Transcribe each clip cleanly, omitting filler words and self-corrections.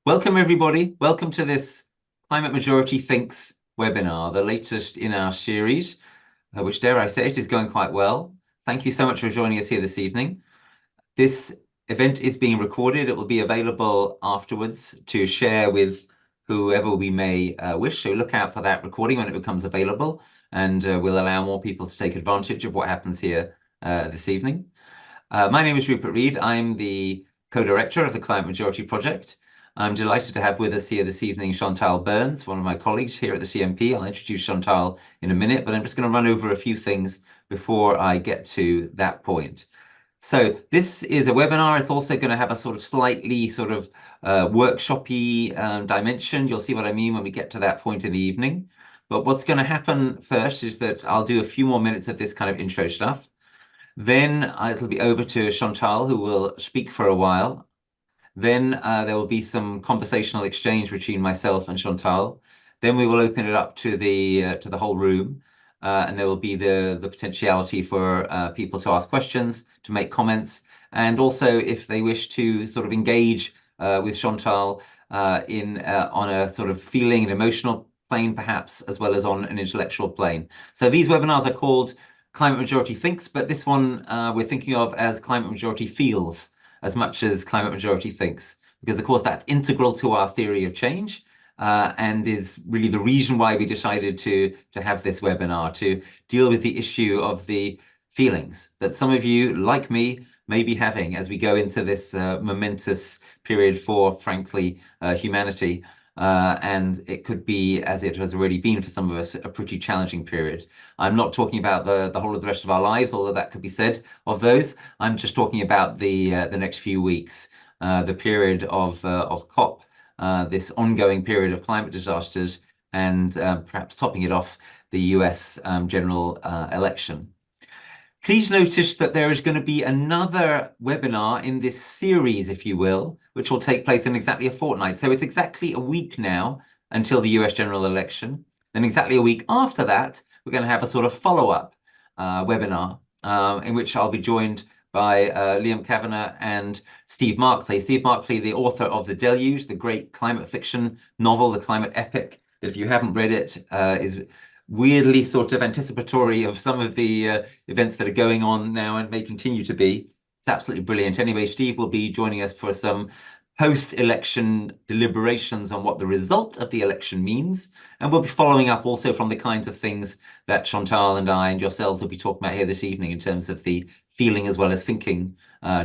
Welcome, everybody. Welcome to this Climate Majority Thinks webinar, the latest in our series, which, dare I say it, is going quite well. Thank you so much for joining us here this evening. This event is being recorded. It will be available afterwards to share with whoever we may wish. So look out for that recording when it becomes available, and we'll allow more people to take advantage of what happens here this evening. My name is Rupert Reed. I'm the co-director of the Climate Majority Project. I'm delighted to have with us here this evening Chantal Burns, one of my colleagues here at the CMP. I'll introduce Chantal in a minute, but I'm just going to run over a few things before I get to that point. So this is a webinar. It's also going to have a sort of slightly workshop-y dimension. You'll see what I mean when we get to that point in the evening. But what's going to happen first is that I'll do a few more minutes of this kind of intro stuff. Then it'll be over to Chantal, who will speak for a while. Then there will be some conversational exchange between myself and Chantal. Then we will open it up to the whole room, and there will be the potentiality for people to ask questions, to make comments, and also if they wish to sort of engage with Chantal on a sort of feeling and emotional plane, perhaps, as well as on an intellectual plane. So these webinars are called Climate Majority Thinks, but this one we're thinking of as Climate Majority Feels as much as Climate Majority Thinks, because of course that's integral to our theory of change and is really the reason why we decided to have this webinar, to deal with the issue of the feelings that some of you, like me, may be having as we go into this momentous period for, frankly, humanity. And it could be, as it has already been for some of us, a pretty challenging period. I'm not talking about the whole of the rest of our lives, although that could be said of those. I'm just talking about the next few weeks, the period of COP, this ongoing period of climate disasters, and perhaps topping it off, the US general election. Please notice that there is going to be another webinar in this series, if you will, which will take place in exactly a fortnight. So it's exactly a week now until the US general election. Then exactly a week after that, we're going to have a sort of follow-up webinar in which I'll be joined by Liam Kavanagh and Steve Markley. Steve Markley, the author of The Deluge, the great climate fiction novel, the climate epic, that if you haven't read it, is weirdly sort of anticipatory of some of the events that are going on now and may continue to be. It's absolutely brilliant. Anyway, Steve will be joining us for some post-election deliberations on what the result of the election means. And we'll be following up also from the kinds of things that Chantal and I and yourselves will be talking about here this evening in terms of the feeling as well as thinking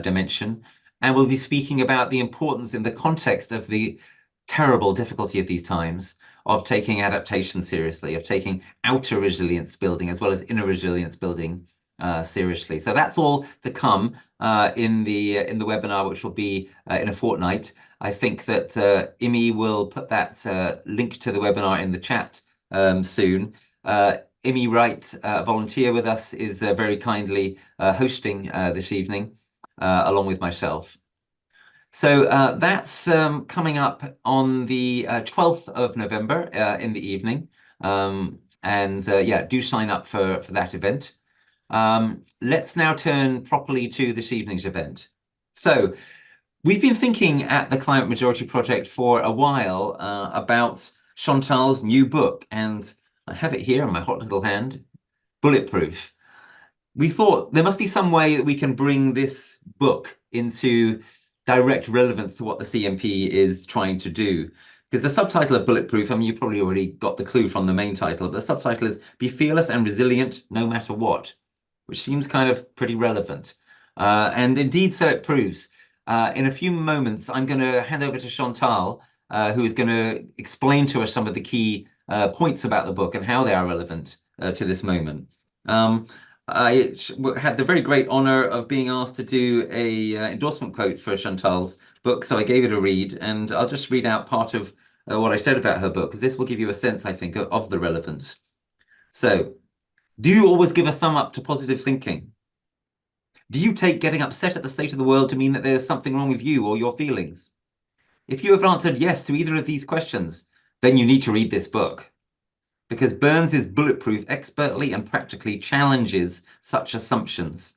dimension. And we'll be speaking about the importance in the context of the terrible difficulty of these times of taking adaptation seriously, of taking outer resilience building as well as inner resilience building seriously. So that's all to come in the webinar, which will be in a fortnight. I think that Imi will put that link to the webinar in the chat soon. Imi Wright, a volunteer with us, is very kindly hosting this evening along with myself. So that's coming up on the 12th of November in the evening. Yeah, do sign up for that event. Let's now turn properly to this evening's event. So we've been thinking at the Climate Majority Project for a while about Chantal's new book, and I have it here in my hot little hand, Bulletproof. We thought there must be some way that we can bring this book into direct relevance to what the CMP is trying to do. Because the subtitle of Bulletproof, I mean, you probably already got the clue from the main title, but the subtitle is Be Fearless and Resilient No Matter What, which seems kind of pretty relevant. And indeed, so it proves. In a few moments, I'm going to hand over to Chantal, who is going to explain to us some of the key points about the book and how they are relevant to this moment. I had the very great honor of being asked to do a endorsement quote for Chantal's book, so I gave it a read, and I'll just read out part of what I said about her book, because this will give you a sense, I think, of the relevance. So, do you always give a thumb up to positive thinking? Do you take getting upset at the state of the world to mean that there's something wrong with you or your feelings? If you have answered yes to either of these questions, then you need to read this book, because Burns' Bulletproof expertly and practically challenges such assumptions.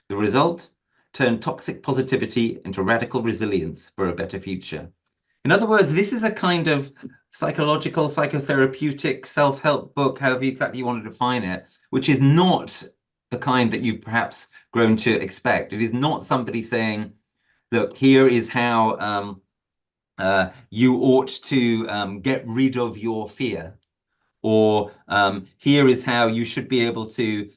The result? Turn toxic positivity into radical resilience for a better future. In other words, this is a kind of psychological, psychotherapeutic, self-help book, however exactly you want to define it, which is not the kind that you've perhaps grown to expect. It is not somebody saying, look, here is how you ought to get rid of your fear, or here is how you should be able to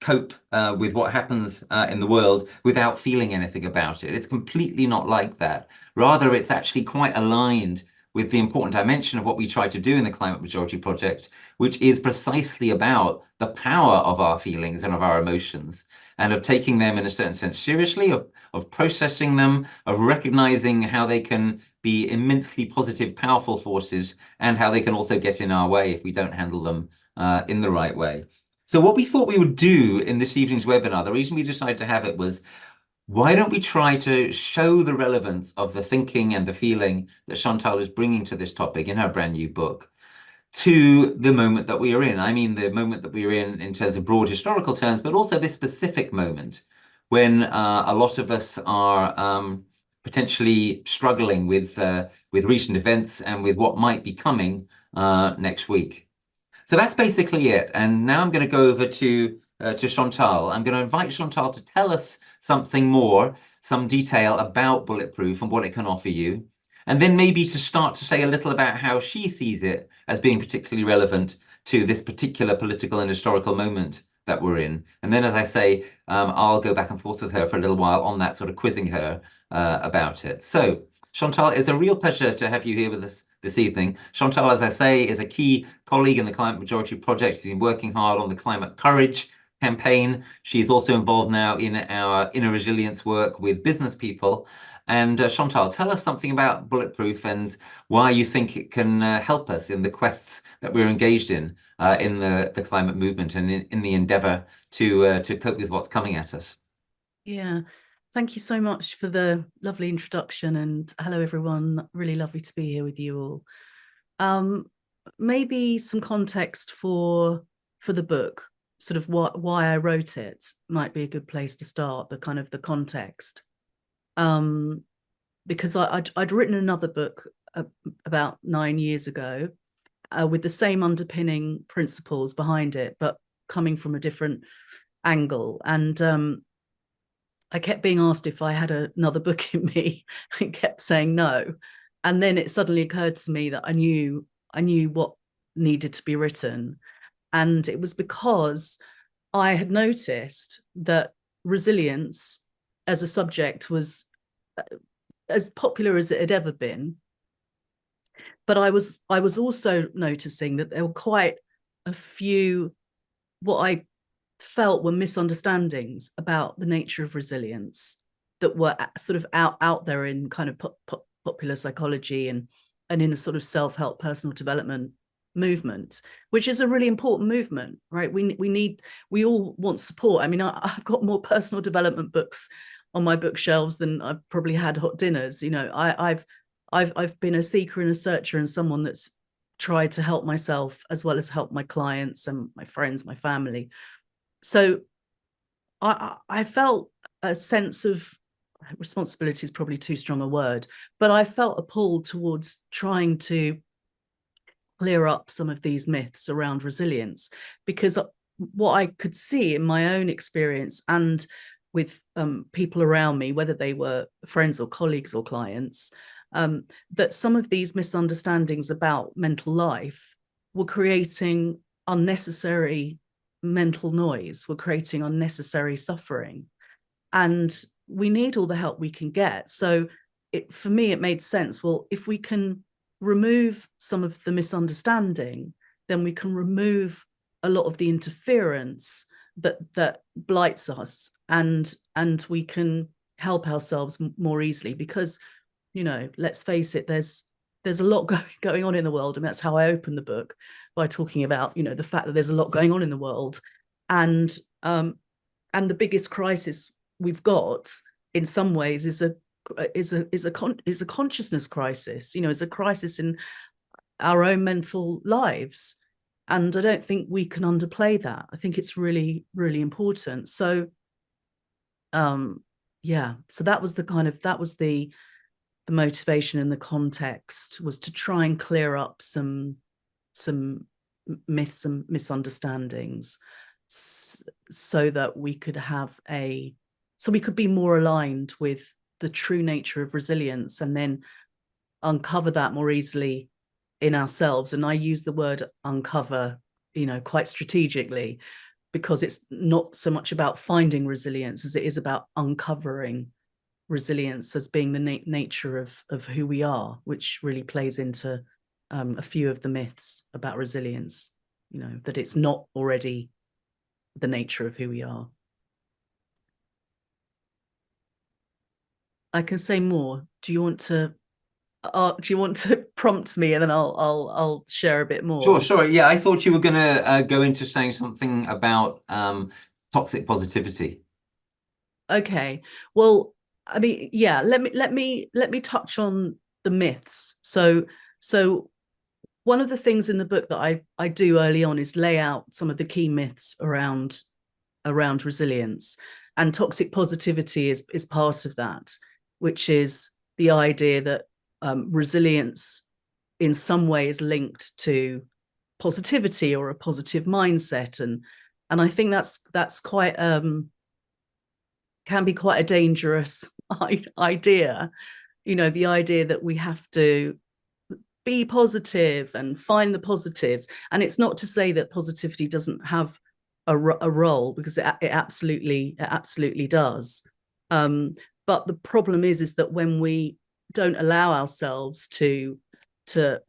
cope with what happens in the world without feeling anything about it. It's completely not like that. Rather, it's actually quite aligned with the important dimension of what we try to do in the Climate Majority Project, which is precisely about the power of our feelings and of our emotions, and of taking them in a certain sense seriously, of processing them, of recognizing how they can be immensely positive, powerful forces, and how they can also get in our way if we don't handle them in the right way. So what we thought we would do in this evening's webinar, the reason we decided to have it was, why don't we try to show the relevance of the thinking and the feeling that Chantal is bringing to this topic in her brand new book to the moment that we are in. I mean, the moment that we are in terms of broad historical terms, but also this specific moment when a lot of us are potentially struggling with recent events and with what might be coming next week. So that's basically it. And now I'm going to go over to Chantal. I'm going to invite Chantal to tell us something more, some detail about Bulletproof and what it can offer you. And then maybe to start to say a little about how she sees it as being particularly relevant to this particular political and historical moment that we're in. And then, as I say, I'll go back and forth with her for a little while on that, sort of quizzing her about it. So, Chantal, it's a real pleasure to have you here with us this evening. Chantal, as I say, is a key colleague in the Climate Majority Project. She's been working hard on the Climate Courage campaign. She's also involved now in our inner resilience work with business people. And Chantal, tell us something about Bulletproof and why you think it can help us in the quests that we're engaged in the climate movement and in the endeavour to cope with what's coming at us. Yeah, thank you so much for the lovely introduction, and hello everyone. Really lovely to be here with you all. Maybe some context for the book, sort of why I wrote it, might be a good place to start. The kind of the context, because I'd written another book about 9 years ago with the same underpinning principles behind it, but coming from a different angle. And I kept being asked if I had another book in me. I kept saying no. And then it suddenly occurred to me that I knew what needed to be written. And it was because I had noticed that resilience as a subject was as popular as it had ever been. But I was also noticing that there were quite a few what I felt were misunderstandings about the nature of resilience that were sort of out there in kind of popular psychology and in the sort of self-help personal development movement, which is a really important movement, right? We all want support. I mean, I've got more personal development books on my bookshelves than I've probably had hot dinners. You know, I've been a seeker and a searcher and someone that's tried to help myself as well as help my clients and my friends, my family. So I felt a sense of responsibility is probably too strong a word, but I felt a pull towards trying to clear up some of these myths around resilience, because what I could see in my own experience and with people around me, whether they were friends or colleagues or clients, that some of these misunderstandings about mental life were creating unnecessary mental noise, were creating unnecessary suffering. And we need all the help we can get. So for me, it made sense. Well, if we can remove some of the misunderstanding, then we can remove a lot of the interference that blights us, and we can help ourselves more easily. Because, you know, let's face it, there's a lot going on in the world. And that's how I open the book, by talking about, you know, the fact that there's a lot going on in the world. And the biggest crisis we've got in some ways is a consciousness crisis. You know, it's a crisis in our own mental lives. And I don't think we can underplay that. I think it's really, really important. So yeah, so that was the motivation and the context was to try and clear up some myths and misunderstandings, so that we could be more aligned with the true nature of resilience, and then uncover that more easily in ourselves. And I use the word uncover, quite strategically, because it's not so much about finding resilience as it is about uncovering resilience as being the nature of who we are, which really plays into a few of the myths about resilience, that it's not already the nature of who we are. I can say more. Do you want to prompt me, and then I'll share a bit more? Sure. Yeah, I thought you were going to go into saying something about toxic positivity. Okay. Well, I mean, yeah. Let me touch on the myths. So one of the things in the book that I do early on is lay out some of the key myths around resilience, and toxic positivity is part of that, which is the idea that resilience in some way is linked to positivity or a positive mindset, and I think that's quite can be quite a dangerous idea. The idea that we have to be positive and find the positives. And it's not to say that positivity doesn't have a role, because it absolutely does. But the problem is that when we don't allow ourselves to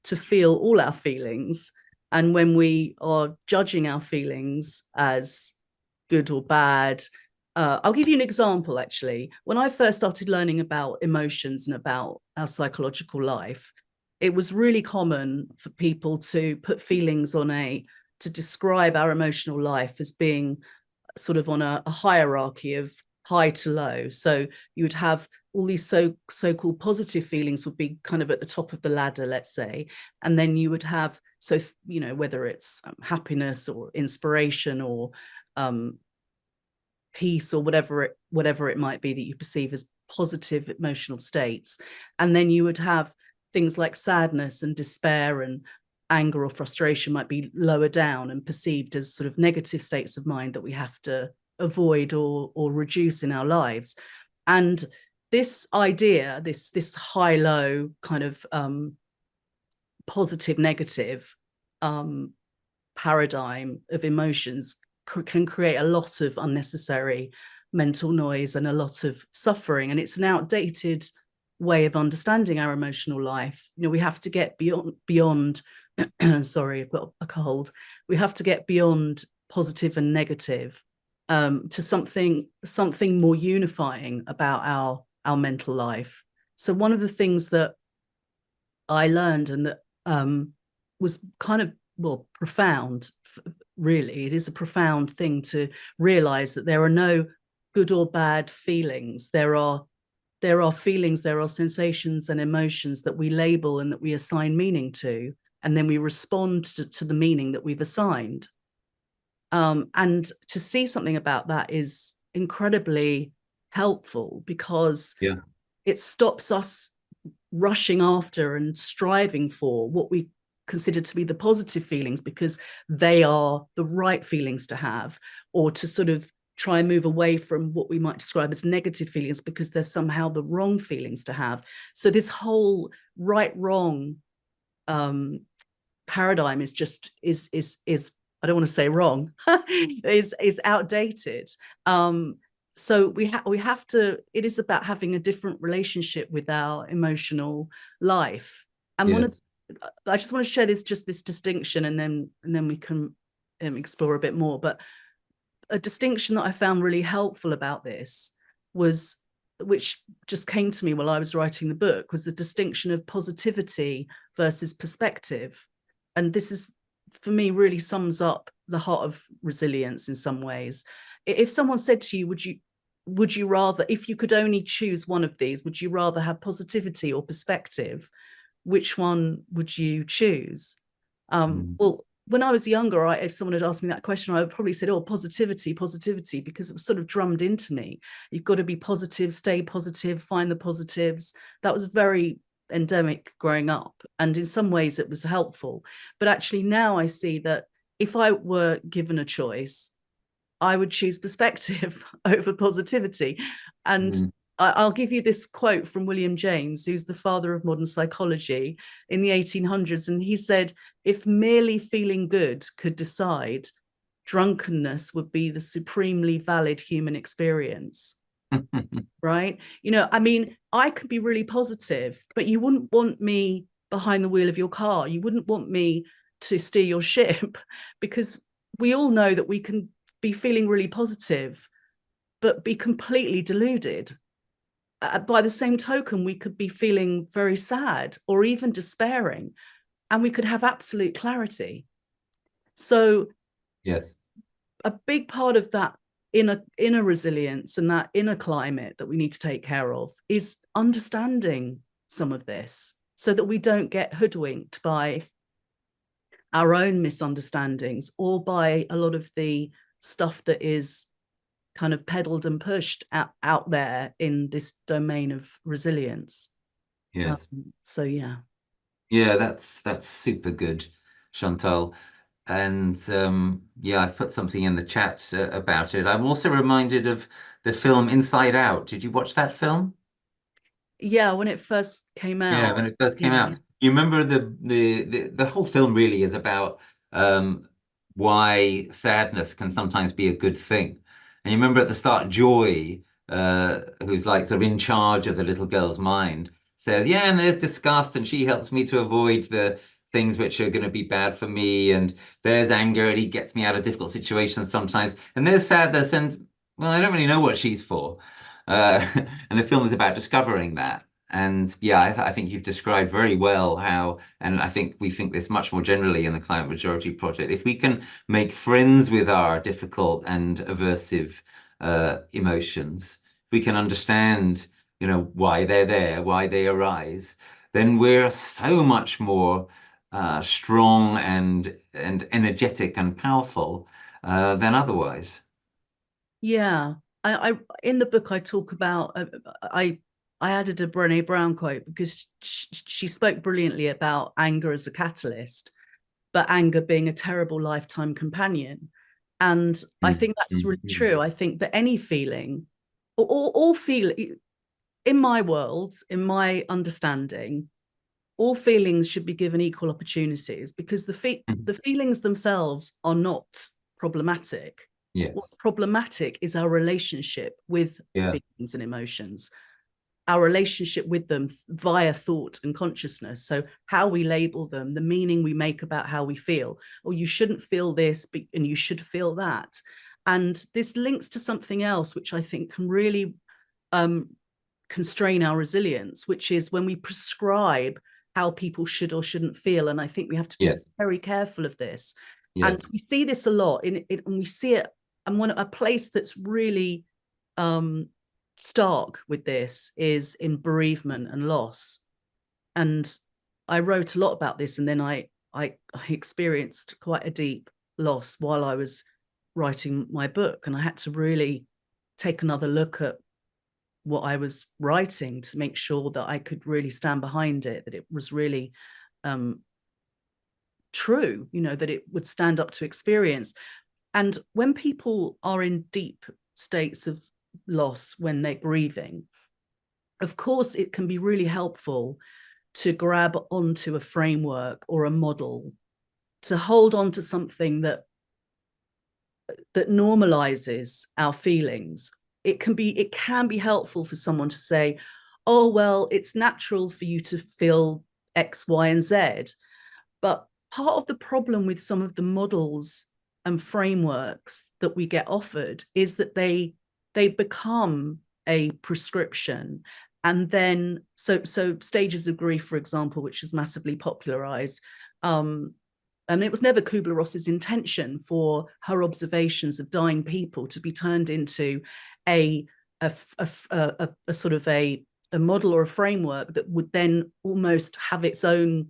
feel all our feelings, and when we are judging our feelings as good or bad. I'll give you an example, actually. When I first started learning about emotions and about our psychological life, it was really common for people to put feelings to describe our emotional life as being sort of on a hierarchy of high to low. So you would have all these so-called positive feelings would be kind of at the top of the ladder, let's say. And then you would have, whether it's happiness or inspiration or peace or whatever it might be that you perceive as positive emotional states. And then you would have things like sadness and despair and anger or frustration might be lower down and perceived as sort of negative states of mind that we have to avoid or reduce in our lives. And this idea, this high-low kind of positive negative paradigm of emotions can create a lot of unnecessary mental noise and a lot of suffering. And it's an outdated way of understanding our emotional life. We have to get beyond sorry, I've got a cold. We have to get beyond positive and negative to something more unifying about our mental life. So one of the things that I learned, and that was kind of, profound, really, it is a profound thing to realize that there are no good or bad feelings. There are feelings, there are sensations and emotions that we label and that we assign meaning to, and then we respond to the meaning that we've assigned. And to see something about that is incredibly helpful, because it stops us rushing after and striving for what we consider to be the positive feelings because they are the right feelings to have, or to sort of try and move away from what we might describe as negative feelings because they're somehow the wrong feelings to have. So this whole right-wrong paradigm is just is I don't want to say wrong, is outdated. So we have to, it is about having a different relationship with our emotional life. And I just want to share this distinction, and then we can explore a bit more. But a distinction that I found really helpful about this was, which just came to me while I was writing the book, was the distinction of positivity versus perspective. And this is, for me, really sums up the heart of resilience in some ways. If someone said to you, would you rather, if you could only choose one of these, would you rather have positivity or perspective? Which one would you choose? Well, when I was younger, if someone had asked me that question, I would probably said, oh, positivity, positivity, because it was sort of drummed into me. You've got to be positive, stay positive, find the positives. That was very endemic growing up. And in some ways it was helpful. But actually now I see that if I were given a choice, I would choose perspective over positivity. And I'll give you this quote from William James, who's the father of modern psychology in the 1800s. And he said, if merely feeling good could decide, drunkenness would be the supremely valid human experience. Right? You know, I mean, I could be really positive, but you wouldn't want me behind the wheel of your car. You wouldn't want me to steer your ship, because we all know that we can be feeling really positive, but be completely deluded. By the same token, we could be feeling very sad or even despairing, and we could have absolute clarity. So Yes, a big part of that inner resilience and that inner climate that we need to take care of is understanding some of this, so that we don't get hoodwinked by our own misunderstandings or by a lot of the stuff that is kind of peddled and pushed out there in this domain of resilience. yes. So yeah. Yeah, that's super good, Chantal. And yeah, I've put something in the chat about it. I'm also reminded of the film Inside Out. Did you watch that film? Yeah, when it first came Yeah, out. when it first came Yeah. out. You remember the whole film really is about why sadness can sometimes be a good thing. And you remember at the start, Joy, who's like sort of in charge of the little girl's mind, says, "Yeah, and there's disgust, and she helps me to avoid the things which are going to be bad for me, and there's anger, and he gets me out of difficult situations sometimes, and there's sadness, and well, I don't really know what she's for." Uh, and the film is about discovering that. And yeah, I think you've described very well how, and I think we think this much more generally in the Climate Majority Project, if we can make friends with our difficult and aversive emotions, we can understand, you know, why they're there, why they arise, then we're so much more strong and energetic and powerful than otherwise. Yeah. I in the book I talk about I added a Brené Brown quote because she spoke brilliantly about anger as a catalyst, but anger being a terrible lifetime companion. And I Mm, think that's really mm, true. I think that any feeling, all feel in my world, in my understanding, all feelings should be given equal opportunities, because mm. the feelings themselves are not problematic. What's Yes. problematic is our relationship with Yeah. feelings and emotions, our relationship with them via thought and consciousness. So how we label them, the meaning we make about how we feel. Or you shouldn't feel this, and you should feel that. And this links to something else, which I think can really constrain our resilience, which is when we prescribe how people should or shouldn't feel. And I think we have to be Yes. very careful of this. And Yes. we see this a lot and we see it. And a place that's really stark with this is in bereavement and loss. And I wrote a lot about this, and then I experienced quite a deep loss while I was writing my book, and I had to really take another look at what I was writing to make sure that I could really stand behind it, that it was really true, you know, that it would stand up to experience. And when people are in deep states of loss when they're grieving, of course, it can be really helpful to grab onto a framework or a model, to hold on to something that normalizes our feelings. It can be helpful for someone to say, oh, well, it's natural for you to feel X, Y, and Z. But part of the problem with some of the models and frameworks that we get offered is that they become a prescription. And then so Stages of Grief, for example, which is massively popularized, and it was never Kubler-Ross's intention for her observations of dying people to be turned into a sort of a model or a framework that would then almost have its own,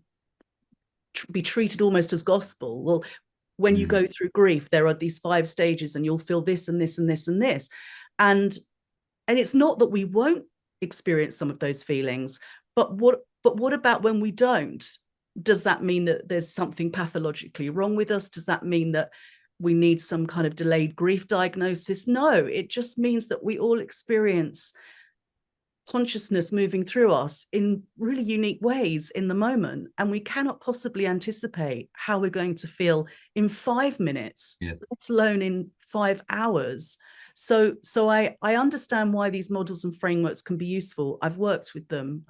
be treated almost as gospel. Well, when you go through grief, there are these 5 stages, and you'll feel this and this and this and this. And it's not that we won't experience some of those feelings, but what about when we don't? Does that mean that there's something pathologically wrong with us? Does that mean that we need some kind of delayed grief diagnosis? No, it just means that we all experience consciousness moving through us in really unique ways in the moment, and we cannot possibly anticipate how we're going to feel in 5 minutes, let alone in 5 hours. So I understand why these models and frameworks can be useful. I've worked with them,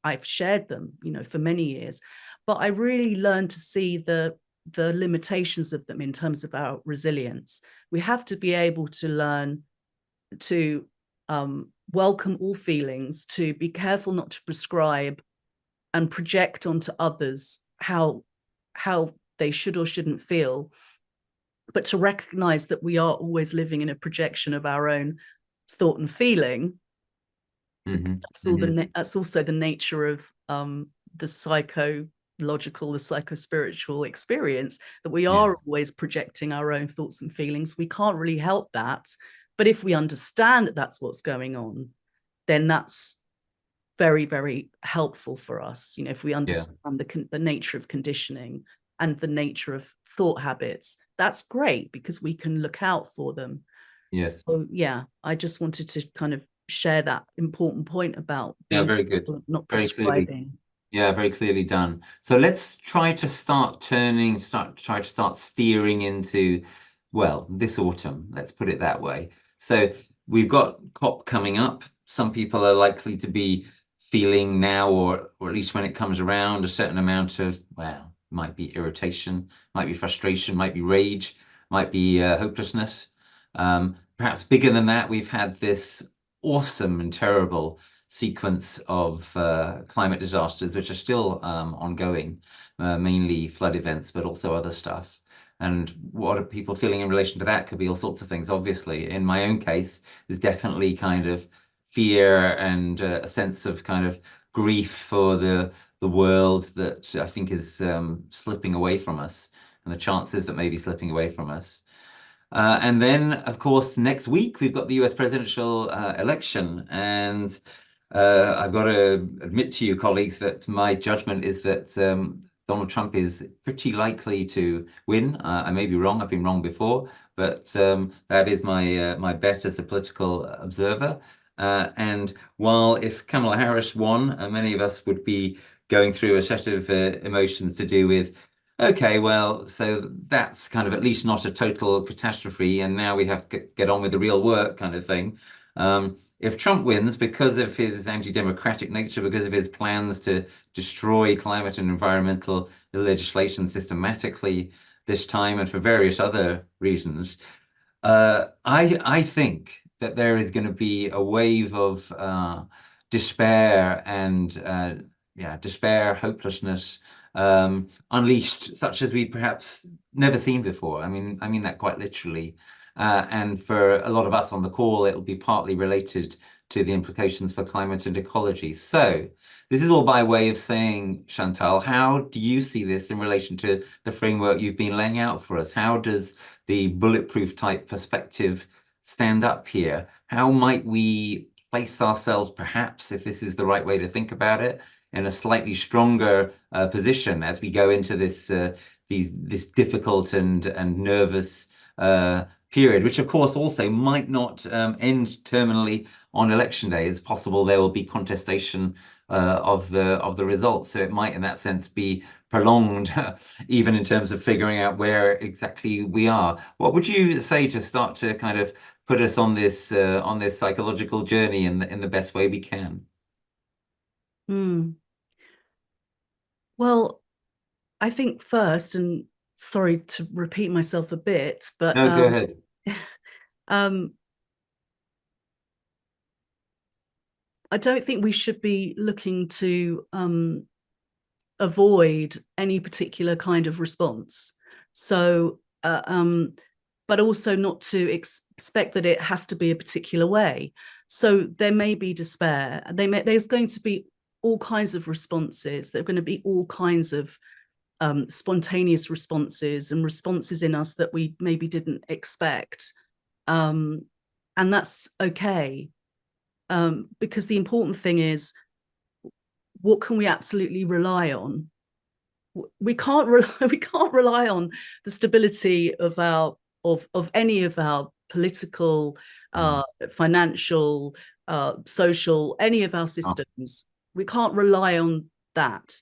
I've shared them, for many years, but I really learned to see the limitations of them in terms of our resilience. We have to be able to learn to welcome all feelings, to be careful not to prescribe and project onto others how they should or shouldn't feel, but to recognize that we are always living in a projection of our own thought and feeling. Because that's also the nature of the psychological, the psychospiritual experience, that we are always projecting our own thoughts and feelings. We can't really help that. But if we understand that that's what's going on, then that's very, very helpful for us. If we understand the nature of conditioning and the nature of thought habits, that's great, because we can look out for them. So I just wanted to kind of share that important point about being very good, not prescribing. Very clearly done. So let's try to start steering into, well, this autumn, let's put it that way. So we've got COP coming up. Some people are likely to be feeling now, or at least when it comes around, a certain amount of, well, might be irritation, might be frustration, might be rage, might be hopelessness. Perhaps bigger than that, we've had this awesome and terrible sequence of climate disasters, which are still ongoing, mainly flood events, but also other stuff. And what are people feeling in relation to that? Could be all sorts of things. Obviously, in my own case, there's definitely kind of fear and a sense of kind of grief for the world that I think is slipping away from us, and the chances that may be slipping away from us. And then, of course, next week, we've got the US presidential election. And I've got to admit to you, colleagues, that my judgment is that Donald Trump is pretty likely to win. I may be wrong. I've been wrong before, but that is my bet as a political observer. And while if Kamala Harris won, many of us would be going through a set of emotions to do with, okay, well, so that's kind of at least not a total catastrophe, and now we have to get on with the real work kind of thing. If Trump wins, because of his anti-democratic nature, because of his plans to destroy climate and environmental legislation systematically this time, and for various other reasons, I think that there is going to be a wave of despair and despair, hopelessness unleashed, such as we perhaps never seen before. I mean that quite literally. And for a lot of us on the call, it will be partly related to the implications for climate and ecology. So this is all by way of saying, Chantal, how do you see this in relation to the framework you've been laying out for us? How does the bulletproof type perspective stand up here? How might we place ourselves, perhaps, if this is the right way to think about it, in a slightly stronger position as we go into this difficult and nervous period, which of course also might not end terminally on election day. It's possible there will be contestation of the results, so it might in that sense be prolonged even in terms of figuring out where exactly we are. What would you say to start to kind of put us on this psychological journey in the best way we can? Well, I think first, and sorry to repeat myself a bit, but no, go ahead. I don't think we should be looking to avoid any particular kind of response. So, but also not to expect that it has to be a particular way. So there may be despair. There's going to be all kinds of responses. There are going to be all kinds of spontaneous responses and responses in us that we maybe didn't expect. And that's okay. Because the important thing is, what can we absolutely rely on? We can't rely on the stability of any of our political, financial, social, any of our systems. We can't rely on that.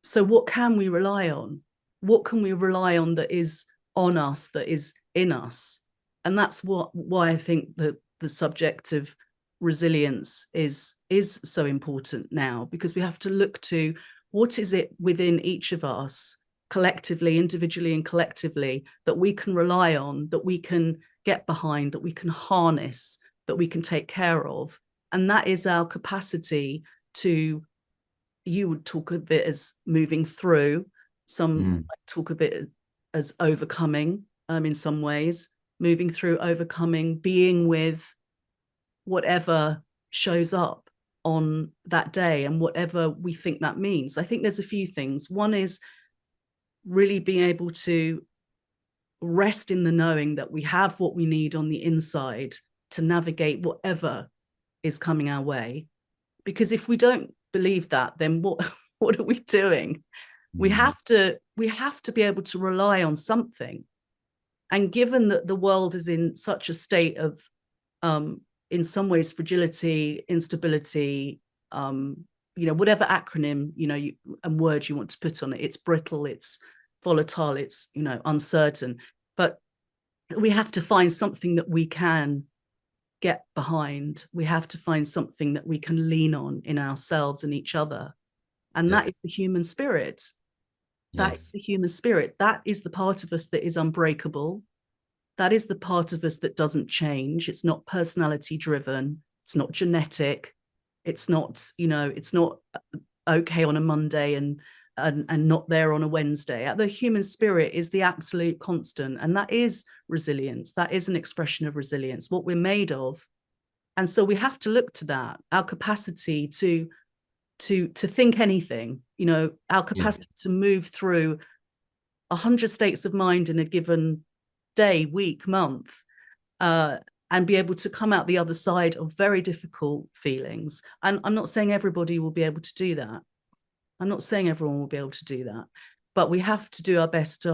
So what can we rely on? What can we rely on that is on us, that is in us? And that's why I think that the subject of resilience is so important now, because we have to look to what is it within each of us, collectively, individually and collectively, that we can rely on, that we can get behind, that we can harness, that we can take care of. And that is our capacity to, you would talk of it as moving through, some talk of it as overcoming, in some ways, moving through, overcoming, being with whatever shows up on that day and whatever we think that means. I think there's a few things. One is really being able to rest in the knowing that we have what we need on the inside to navigate whatever is coming our way. Because if we don't believe that, then what are we doing? We have to be able to rely on something. And given that the world is in such a state of in some ways fragility, instability, whatever acronym and word you want to put on it, it's brittle, it's volatile, it's uncertain, but we have to find something that we can get behind. We have to find something that we can lean on in ourselves and each other, and that is the human spirit. That is the human spirit. That is the part of us that is unbreakable. That is the part of us that doesn't change. It's not personality driven. It's not genetic. It's not, it's not okay on a Monday and not there on a Wednesday. The human spirit is the absolute constant. And that is resilience. That is an expression of resilience, what we're made of. And so we have to look to that, our capacity to think anything, our capacity to move through 100 states of mind in a given day, week, month, and be able to come out the other side of very difficult feelings. And I'm not saying everybody will be able to do that. I'm not saying everyone will be able to do that, but we have to do our best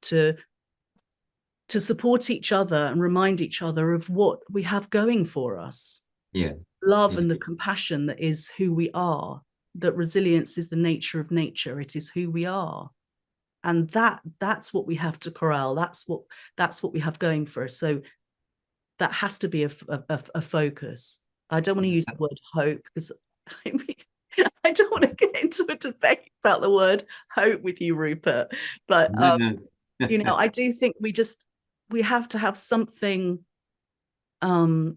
to support each other and remind each other of what we have going for us. Love and the compassion that is who we are, that resilience is the nature of nature. It is who we are. And that's what we have to corral. That's what we have going for us. So that has to be a focus. I don't want to use the word hope, because I don't want to get into a debate about the word hope with you, Rupert. But I do think we have to have something. Well,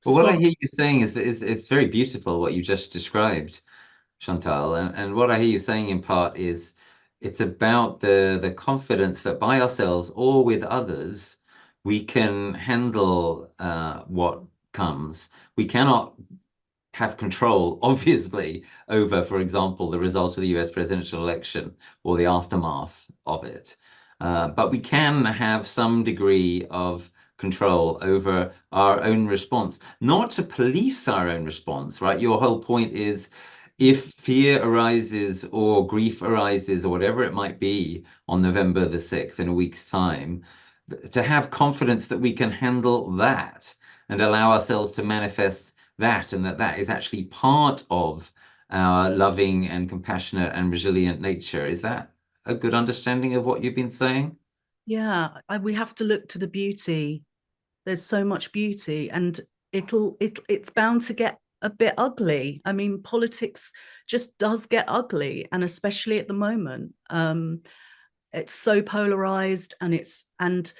what I hear you saying is it's very beautiful what you just described, Chantal, and what I hear you saying in part is it's about the confidence that by ourselves or with others we can handle what comes. We cannot have control, obviously, over, for example, the result of the US presidential election or the aftermath of it. But we can have some degree of control over our own response, not to police our own response, right? Your whole point is, if fear arises or grief arises or whatever it might be on November the 6th in a week's time, to have confidence that we can handle that and allow ourselves to manifest that, and that is actually part of our loving and compassionate and resilient nature. Is that a good understanding of what you've been saying? Yeah, we have to look to the beauty. There's so much beauty, and it's bound to get a bit ugly. I mean, politics just does get ugly, and especially at the moment, it's so polarized, and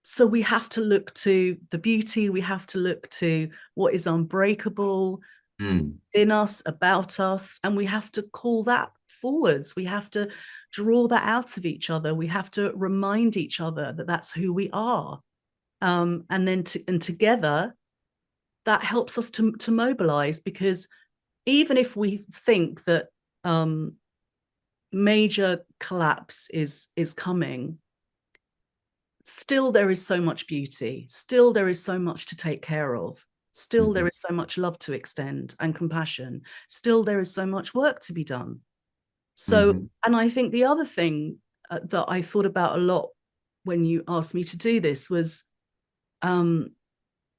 so we have to look to the beauty. We have to look to what is unbreakable in us, about us, and we have to call that forwards. We have to draw that out of each other. We have to remind each other that that's who we are, and then together that helps us to mobilize, because even if we think that major collapse is coming, still there is so much beauty, still there is so much to take care of, still there is so much love to extend and compassion, still there is so much work to be done. So, and I think the other thing that I thought about a lot when you asked me to do this was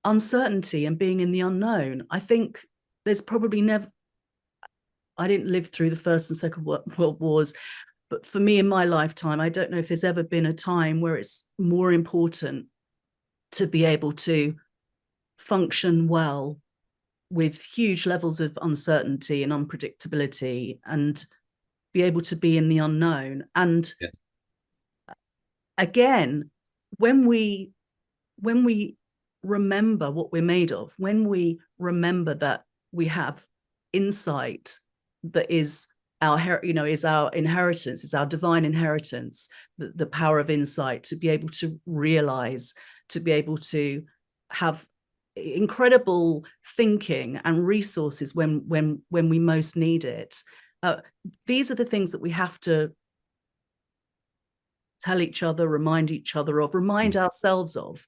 uncertainty and being in the unknown. I think there's probably never, I didn't live through the First and Second World Wars, but for me in my lifetime, I don't know if there's ever been a time where it's more important to be able to function well with huge levels of uncertainty and unpredictability, and be able to be in the unknown. And yes. Again, when we remember what we're made of, when we remember that we have insight that is our, you know, is our inheritance, is our divine inheritance, the power of insight, to be able to realize, to be able to have incredible thinking and resources when we most need it. These are the things that we have to tell each other, remind each other of, remind ourselves of,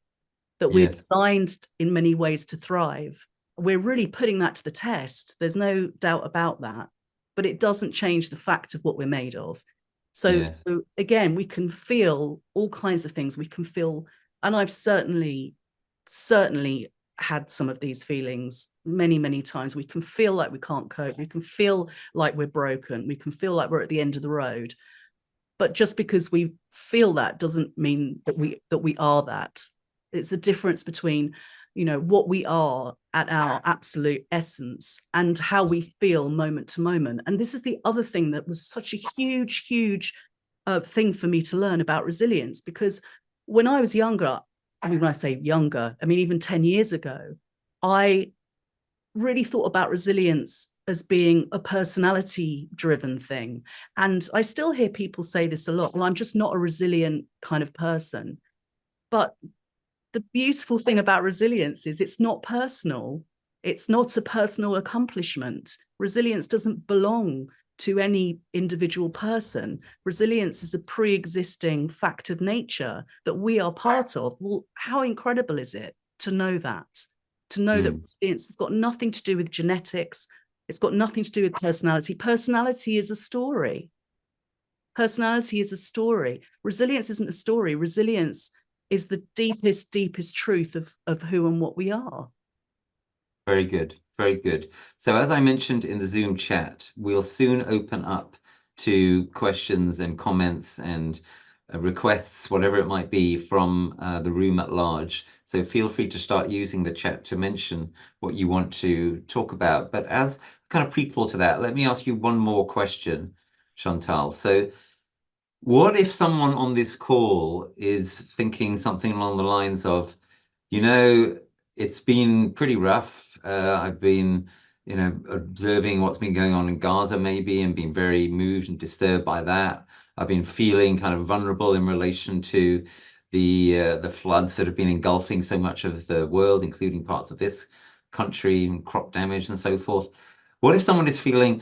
that we're designed in many ways to thrive. We're really putting that to the test. There's no doubt about that, but it doesn't change the fact of what we're made of. So again, we can feel all kinds of things. We can feel, and I've certainly had some of these feelings many times. We can feel like we can't cope. We can feel like we're broken. We can feel like we're at the end of the road. But just because we feel that doesn't mean that we are that. It's the difference between, you know, what we are at our absolute essence and how we feel moment to moment. And this is the other thing that was such a huge thing for me to learn about resilience, because when I was younger, I mean, when I say younger, I mean, even 10 years ago, I really thought about resilience as being a personality driven thing. And I still hear people say this a lot. Well, I'm just not a resilient kind of person. But the beautiful thing about resilience is it's not personal. It's not a personal accomplishment. Resilience doesn't belong to any individual person. Resilience is a pre-existing fact of nature that we are part of. Well, how incredible is it to know that? To know that resilience has got nothing to do with genetics. It's got nothing to do with personality. Personality is a story. Personality is a story. Resilience isn't a story. Resilience is the deepest truth of who and what we are. Very good. Very good. So as I mentioned in the Zoom chat, we'll soon open up to questions and comments and requests, whatever it might be, from the room at large. So feel free to start using the chat to mention what you want to talk about. But as kind of prequel to that, let me ask you one more question, Chantal. So what if someone on this call is thinking something along the lines of, you know, it's been pretty rough. I've been, you know, observing what's been going on in Gaza maybe, and been very moved and disturbed by that. I've been feeling kind of vulnerable in relation to the floods that have been engulfing so much of the world, including parts of this country, and crop damage and so forth. What if someone is feeling,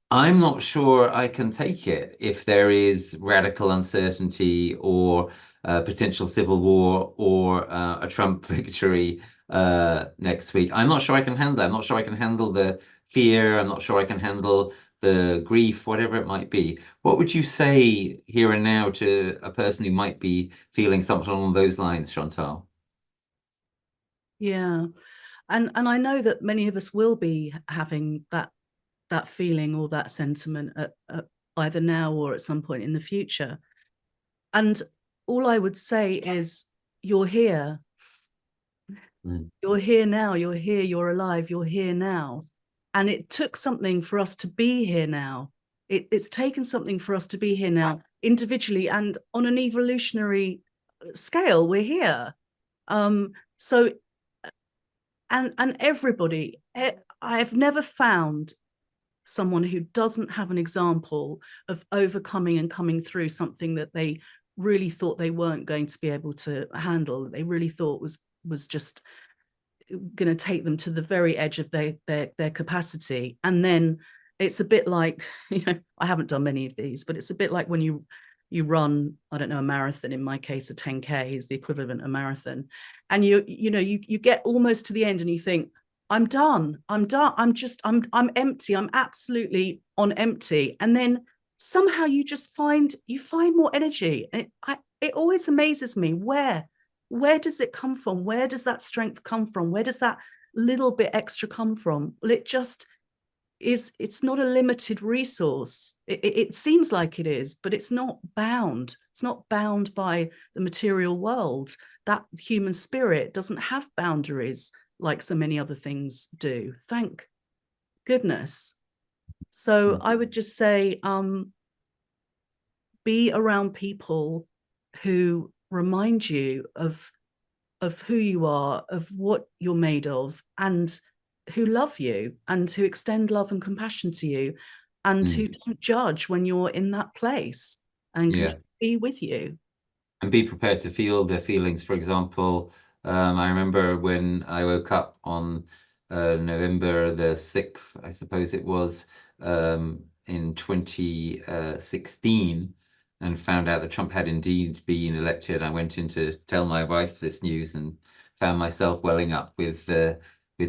I'm not sure I can take it if there is radical uncertainty or potential civil war or a Trump victory next week. I'm not sure I can handle that. I'm not sure I can handle the fear. I'm not sure I can handle the grief, whatever it might be. What would you say here and now to a person who might be feeling something along those lines, Chantal? Yeah. And I know that many of us will be having that feeling or that sentiment at either now or at some point in the future. And all I would say is, you're here. You're here now. You're here. You're alive. You're here now. And it took something for us to be here now. It's taken something for us to be here now, individually and on an evolutionary scale. We're here. So, and everybody, I've never found someone who doesn't have an example of overcoming and coming through something that they really thought they weren't going to be able to handle, that they really thought was just going to take them to the very edge of their capacity. And then it's a bit like, I haven't done many of these, but it's a bit like when you run, I don't know, a marathon. In my case, a 10K is the equivalent of a marathon. And you get almost to the end and you think, I'm done. I'm empty. I'm absolutely on empty. And then somehow you just find more energy. It always amazes me, where does it come from? Where does that strength come from? Where does that little bit extra come from? Well, it just is. It's not a limited resource. It seems like it is, but it's not bound. It's not bound by the material world. That human spirit doesn't have boundaries like so many other things do. Thank goodness. So I would just say, be around people who remind you of who you are, of what you're made of, and who love you, and who extend love and compassion to you, and who don't judge when you're in that place, and can just be with you. And be prepared to feel their feelings. For example, I remember when I woke up on November the 6th, I suppose it was, in 2016, and found out that Trump had indeed been elected. I went in to tell my wife this news and found myself welling up with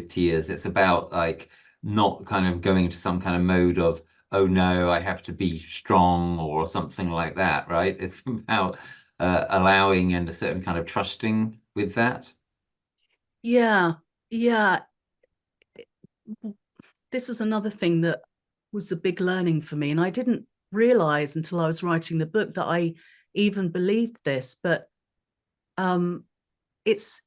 tears. It's about like not kind of going into some kind of mode of, oh no, I have to be strong or something like that, right? It's about allowing and a certain kind of trusting with that. Yeah. This was another thing that was a big learning for me, and I didn't realize until I was writing the book that I even believed this. But it's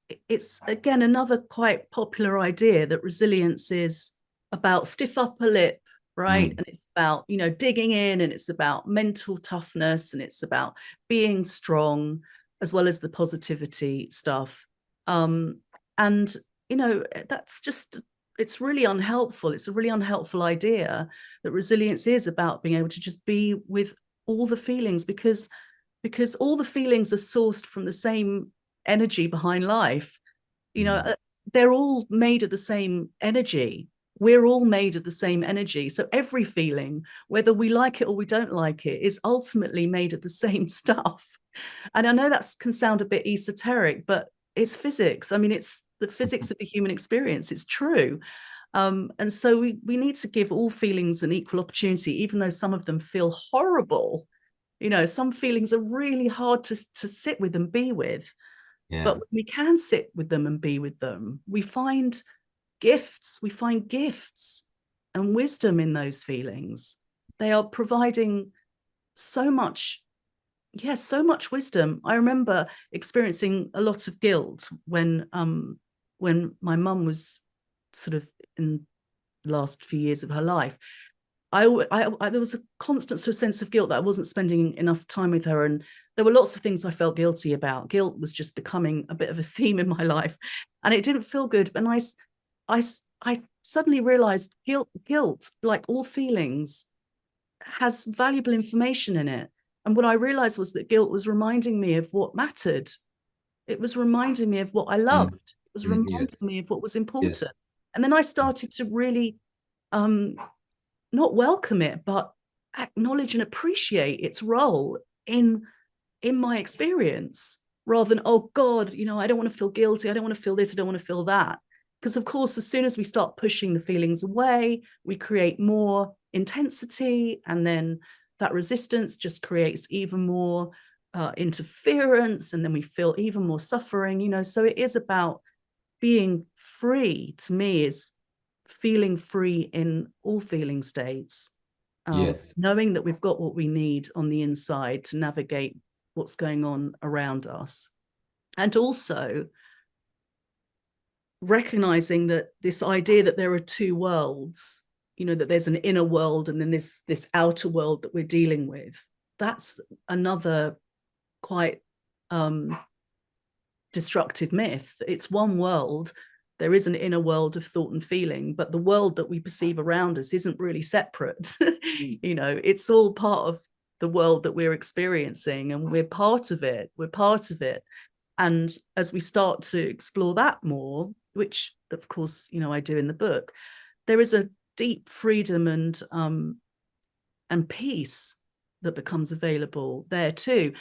again another quite popular idea that resilience is about stiff upper lip, right? And it's about, digging in, and it's about mental toughness, and it's about being strong, as well as the positivity stuff. And that's just, it's really unhelpful. It's a really unhelpful idea that resilience is about being able to just be with all the feelings, because all the feelings are sourced from the same energy behind life. They're all made of the same energy. We're all made of the same energy. So every feeling, whether we like it or we don't like it, is ultimately made of the same stuff. And I know that can sound a bit esoteric, but it's physics. I mean, it's the physics of the human experience. It's true. And so we need to give all feelings an equal opportunity, even though some of them feel horrible. Some feelings are really hard to sit with and be with. But when we can sit with them and be with them, we find gifts and wisdom in those feelings. They are providing so much wisdom. I remember experiencing a lot of guilt when my mum was sort of in the last few years of her life. There was a constant sort of sense of guilt that I wasn't spending enough time with her, and there were lots of things I felt guilty about. Guilt was just becoming a bit of a theme in my life, and it didn't feel good. And I suddenly realized guilt, like all feelings, has valuable information in it. And what I realized was that guilt was reminding me of what mattered. It was reminding me of what I loved. It was reminding me of what was important. And then I started to really not welcome it, but acknowledge and appreciate its role in my experience, rather than, oh God, I don't want to feel guilty. I don't want to feel this. I don't want to feel that. Because of course, as soon as we start pushing the feelings away, we create more intensity, and then that resistance just creates even more interference, and then we feel even more suffering. So it is about being free. To me, is feeling free in all feeling states. Knowing that we've got what we need on the inside to navigate what's going on around us, and also recognizing that this idea that there are two worlds, that there's an inner world and then this outer world that we're dealing with, that's another quite destructive myth. It's one world. There is an inner world of thought and feeling, but the world that we perceive around us isn't really separate. It's all part of the world that we're experiencing, and we're part of it. And as we start to explore that more, which of course, you know, I do in the book, there is a deep freedom and peace that becomes available there too.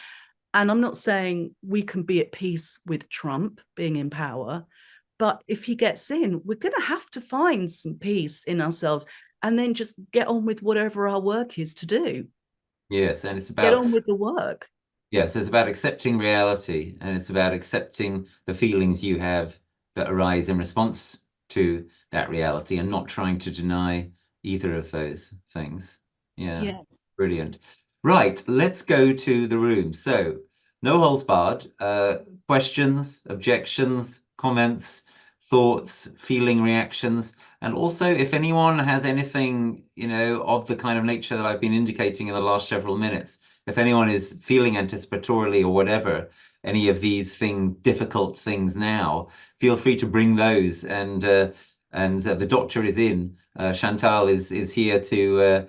And I'm not saying we can be at peace with Trump being in power, but if he gets in, we're going to have to find some peace in ourselves and then just get on with whatever our work is to do. Yes, and it's Get about on with the work. yes, it's about accepting reality, and it's about accepting the feelings you have that arise in response to that reality and not trying to deny either of those things. Yeah, Yes. brilliant. Right, let's go to the room. So, no holds barred. Questions, objections, comments, thoughts, feeling reactions, and also if anyone has anything, you know, of the kind of nature that I've been indicating in the last several minutes. If anyone is feeling anticipatorily or whatever, any of these things, difficult things now, feel free to bring those. And the doctor is in. Chantal is here to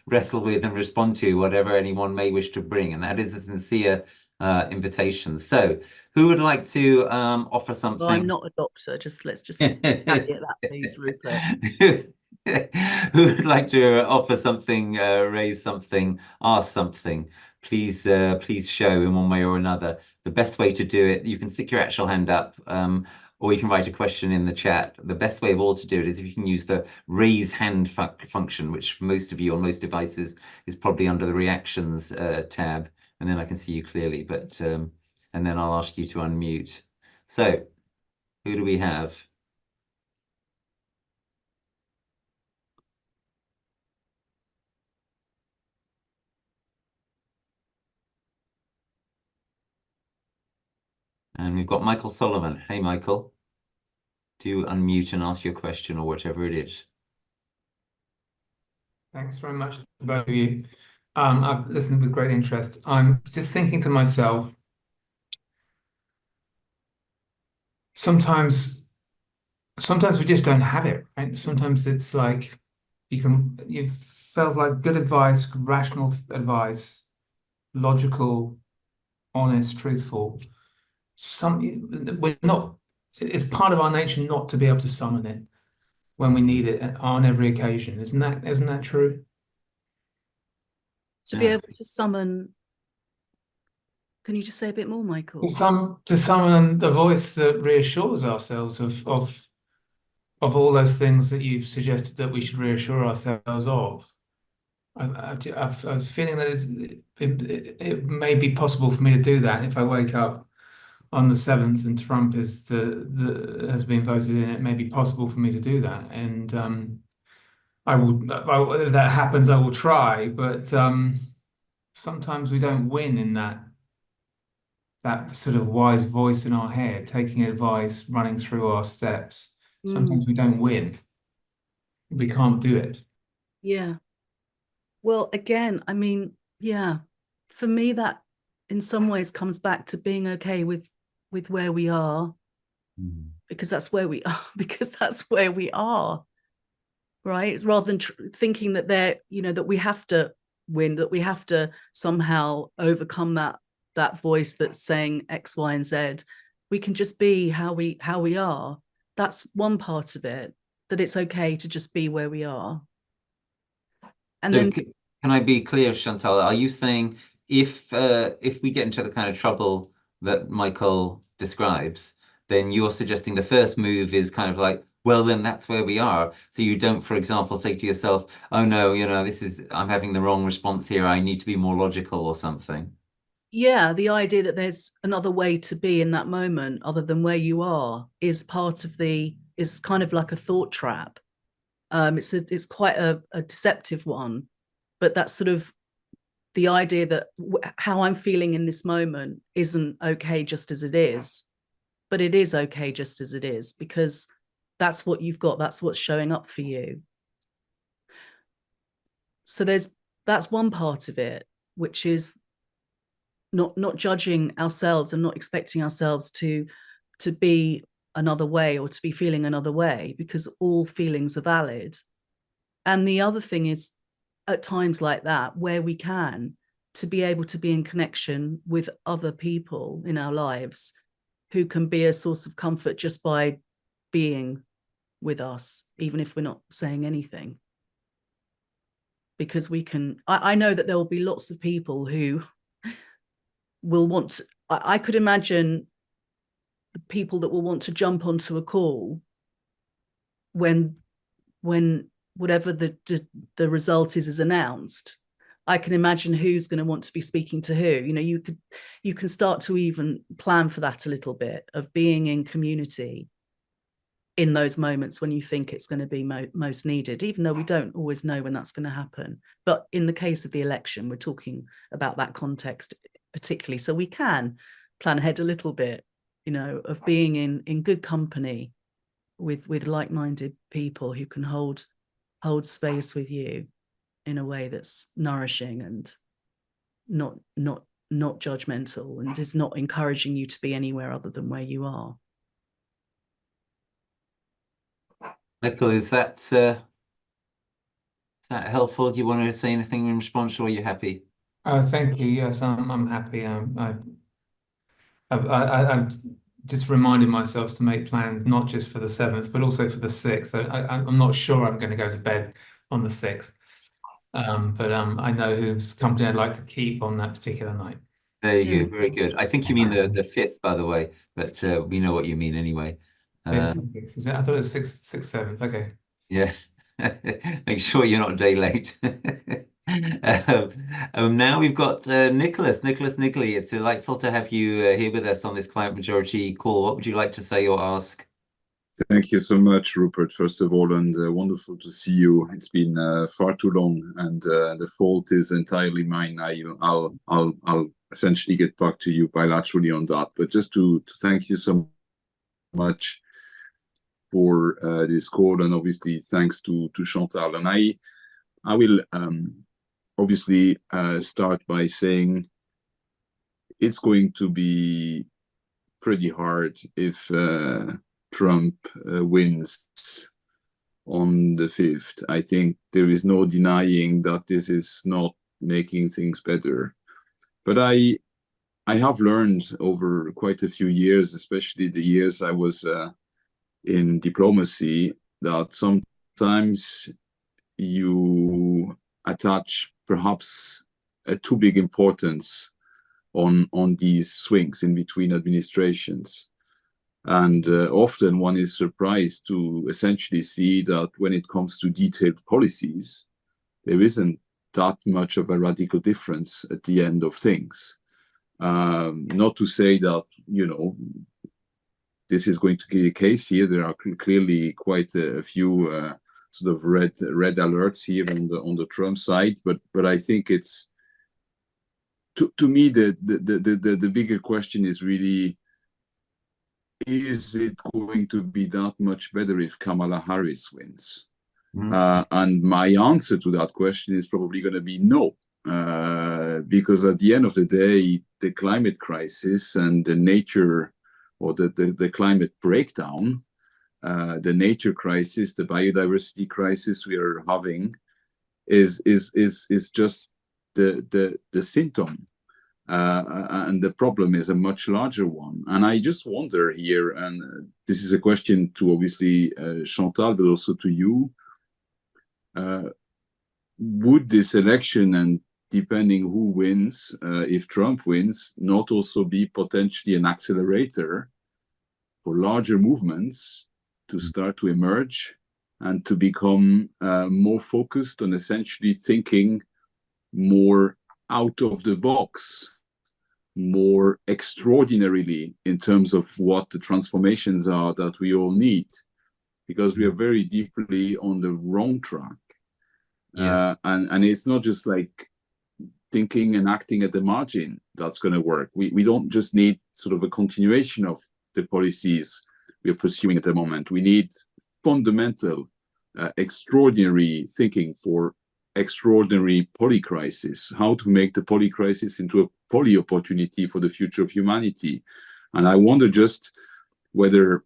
wrestle with and respond to whatever anyone may wish to bring, and that is a sincere invitation. So, who would like to offer Well, something? I'm not a doctor. Let's just caveat that, please, Rupert. Who would like to offer something, raise something, ask something? Please, please show in one way or another. The best way to do it, you can stick your actual hand up, or you can write a question in the chat. The best way of all to do it is if you can use the raise hand function, which for most of you on most devices is probably under the reactions tab, and then I can see you clearly. But and then I'll ask you to unmute. So, who do we have? And we've got Michael Solomon. Hey, Michael. Do unmute and ask your question or whatever it is. Thanks very much to both of you. I've listened with great interest. I'm just thinking to myself, sometimes we just don't have it, right? Sometimes it's like you felt like good advice, rational advice, logical, honest, truthful. We're not, it's part of our nature not to be able to summon it when we need it on every occasion. Isn't that true? To be able to summon, can you just say a bit more, Michael? To summon the voice that reassures ourselves of all those things that you've suggested that we should reassure ourselves of. I was feeling that it may be possible for me to do that if I wake up on the 7th and Trump is has been voted in. It may be possible for me to do that, and if that happens, I will try. But sometimes we don't win in that sort of wise voice in our head, taking advice, running through our steps. Sometimes we don't win. We can't do it. Yeah. Well, again, I mean, yeah, for me, that in some ways comes back to being okay with where we are, because that's where we are, right? Rather than thinking that that we have to win, that we have to somehow overcome that voice that's saying X, Y, and Z. We can just be how we are. That's one part of it, that it's okay to just be where we are. And so then, can I be clear, Chantal? Are you saying if we get into the kind of trouble that Michael describes, then you're suggesting the first move is kind of like, well, then that's where we are. So you don't, for example, say to yourself, oh no, I'm having the wrong response here. I need to be more logical or something. Yeah, the idea that there's another way to be in that moment other than where you are is kind of like a thought trap. It's quite a deceptive one, but that's sort of the idea that how I'm feeling in this moment isn't okay just as it is, but it is okay just as it is, because that's what you've got. That's what's showing up for you. So that's one part of it, which is not judging ourselves and not expecting ourselves to be another way or to be feeling another way, because all feelings are valid. And the other thing is, at times like that, where we can, to be able to be in connection with other people in our lives who can be a source of comfort just by being with us, even if we're not saying anything. Because I know that there will be lots of people who will want to, I could imagine people that will want to jump onto a call when whatever the result is announced. I can imagine who's going to want to be speaking to who. You can start to even plan for that a little bit, of being in community in those moments when you think it's going to be most needed, even though we don't always know when that's going to happen. But in the case of the election, we're talking about that context particularly, so we can plan ahead a little bit, of being in good company with like-minded people who can hold space with you in a way that's nourishing and not judgmental, and is not encouraging you to be anywhere other than where you are. Michael, is that helpful? Do you want to say anything in response, or are you happy? Thank you. Yes, I'm happy. I've just reminded myself to make plans not just for the 7th, but also for the 6th. I'm not sure I'm going to go to bed on the 6th, but I know whose company I'd like to keep on that particular night. There you go. Very good. I think you mean the 5th, by the way, but we know what you mean anyway. I thought it was 6th, 7th. Okay. Yeah. Make sure you're not a day late. Now we've got Nicholas Nickley. It's delightful to have you here with us on this Climate Majority call. What would you like to say or ask? Thank you so much, Rupert, first of all, and wonderful to see you. It's been far too long, and the fault is entirely mine. I'll essentially get back to you bilaterally on that, but just to thank you so much for this call, and obviously thanks to Chantal. And I will obviously start by saying it's going to be pretty hard if Trump wins on the 5th. I think there is no denying that this is not making things better. But I have learned over quite a few years, especially the years I was in diplomacy, that sometimes you attach perhaps a too big importance on these swings in between administrations. And often one is surprised to essentially see that when it comes to detailed policies, there isn't that much of a radical difference at the end of things. Not to say that, this is going to be the case here. There are clearly quite a few sort of red alerts here on the Trump side, but I think it's to me the bigger question is really, is it going to be that much better if Kamala Harris wins? And my answer to that question is probably going to be no, because at the end of the day, the climate crisis and the nature, or the climate breakdown, the nature crisis, the biodiversity crisis we are having, is just the symptom. And the problem is a much larger one. And I just wonder here, and this is a question to obviously Chantal, but also to you, would this election, and depending who wins, if Trump wins, not also be potentially an accelerator for larger movements to start to emerge and to become more focused on essentially thinking more out of the box, more extraordinarily in terms of what the transformations are that we all need, because we are very deeply on the wrong track. Yes. And it's not just like thinking and acting at the margin that's going to work. We don't just need sort of a continuation of the policies we are pursuing at the moment. We need fundamental, extraordinary thinking for extraordinary polycrisis, how to make the polycrisis into a poly opportunity for the future of humanity. And I wonder just whether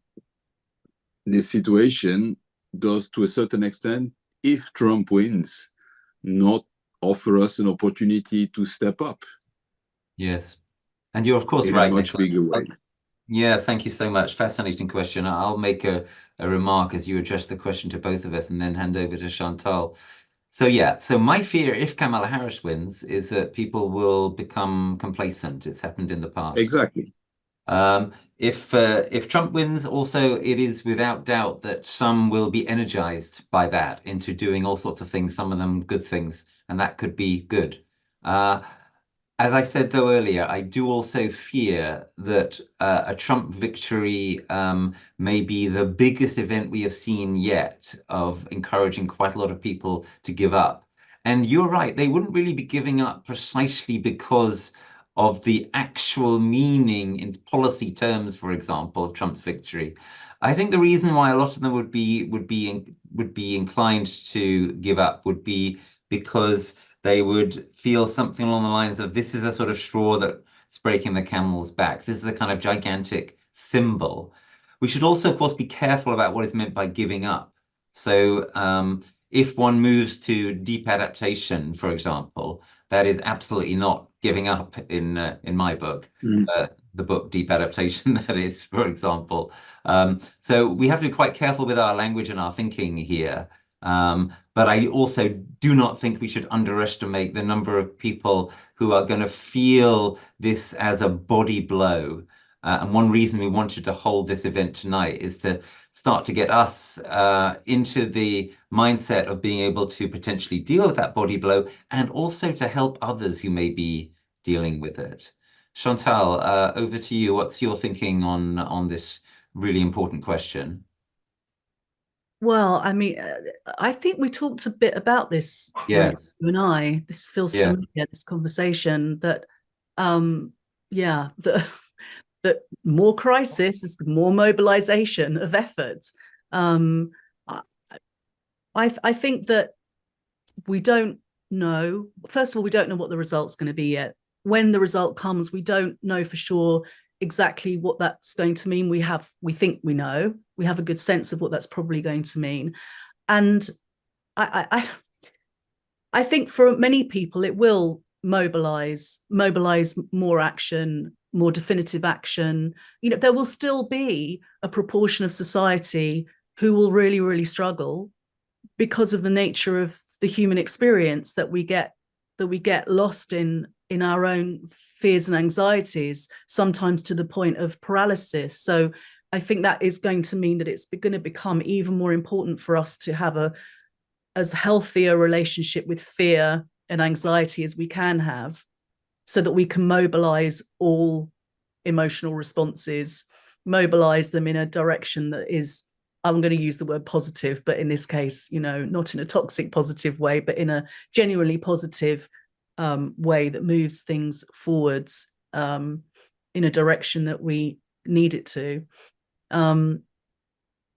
this situation does, to a certain extent, if Trump wins, not offer us an opportunity to step up. Yes. And you're, of course, in right, a much Nicholas. bigger way. Yeah, thank you so much. Fascinating question. I'll make a remark as you address the question to both of us and then hand over to Chantal. So yeah, so my fear if Kamala Harris wins is that people will become complacent. It's happened in the past. Exactly. If Trump wins, also it is without doubt that some will be energized by that into doing all sorts of things, some of them good things, and that could be good. As I said though earlier, I do also fear that a Trump victory may be the biggest event we have seen yet of encouraging quite a lot of people to give up. And you're right, they wouldn't really be giving up precisely because of the actual meaning in policy terms, for example, of Trump's victory. I think the reason why a lot of them would be inclined to give up would be because they would feel something along the lines of this is a sort of straw that's breaking the camel's back. This is a kind of gigantic symbol. We should also, of course, be careful about what is meant by giving up. So if one moves to deep adaptation, for example, that is absolutely not giving up in my book. The book Deep Adaptation, that is, for example. So we have to be quite careful with our language and our thinking here. But I also do not think we should underestimate the number of people who are going to feel this as a body blow. And one reason we wanted to hold this event tonight is to start to get us into the mindset of being able to potentially deal with that body blow and also to help others who may be dealing with it. Chantal, over to you. What's your thinking on this really important question? Well, I mean, I think we talked a bit about this, Yes. you and I. This feels Yeah. familiar, this conversation that, yeah, that more crisis is more mobilization of effort. I think that we don't know. First of all, we don't know what the result's going to be yet. When the result comes, we don't know for sure exactly what that's going to mean. We think we know. We have a good sense of what that's probably going to mean. And I think for many people, it will mobilize more action, more definitive action. You know, there will still be a proportion of society who will really, really struggle because of the nature of the human experience that we get lost in our own fears and anxieties, sometimes to the point of paralysis. So I think that is going to mean that it's going to become even more important for us to have as healthy a relationship with fear and anxiety as we can have, so that we can mobilize all emotional responses, mobilize them in a direction that is, I'm going to use the word positive, but in this case, you know, not in a toxic positive way, but in a genuinely positive way that moves things forwards in a direction that we need it to.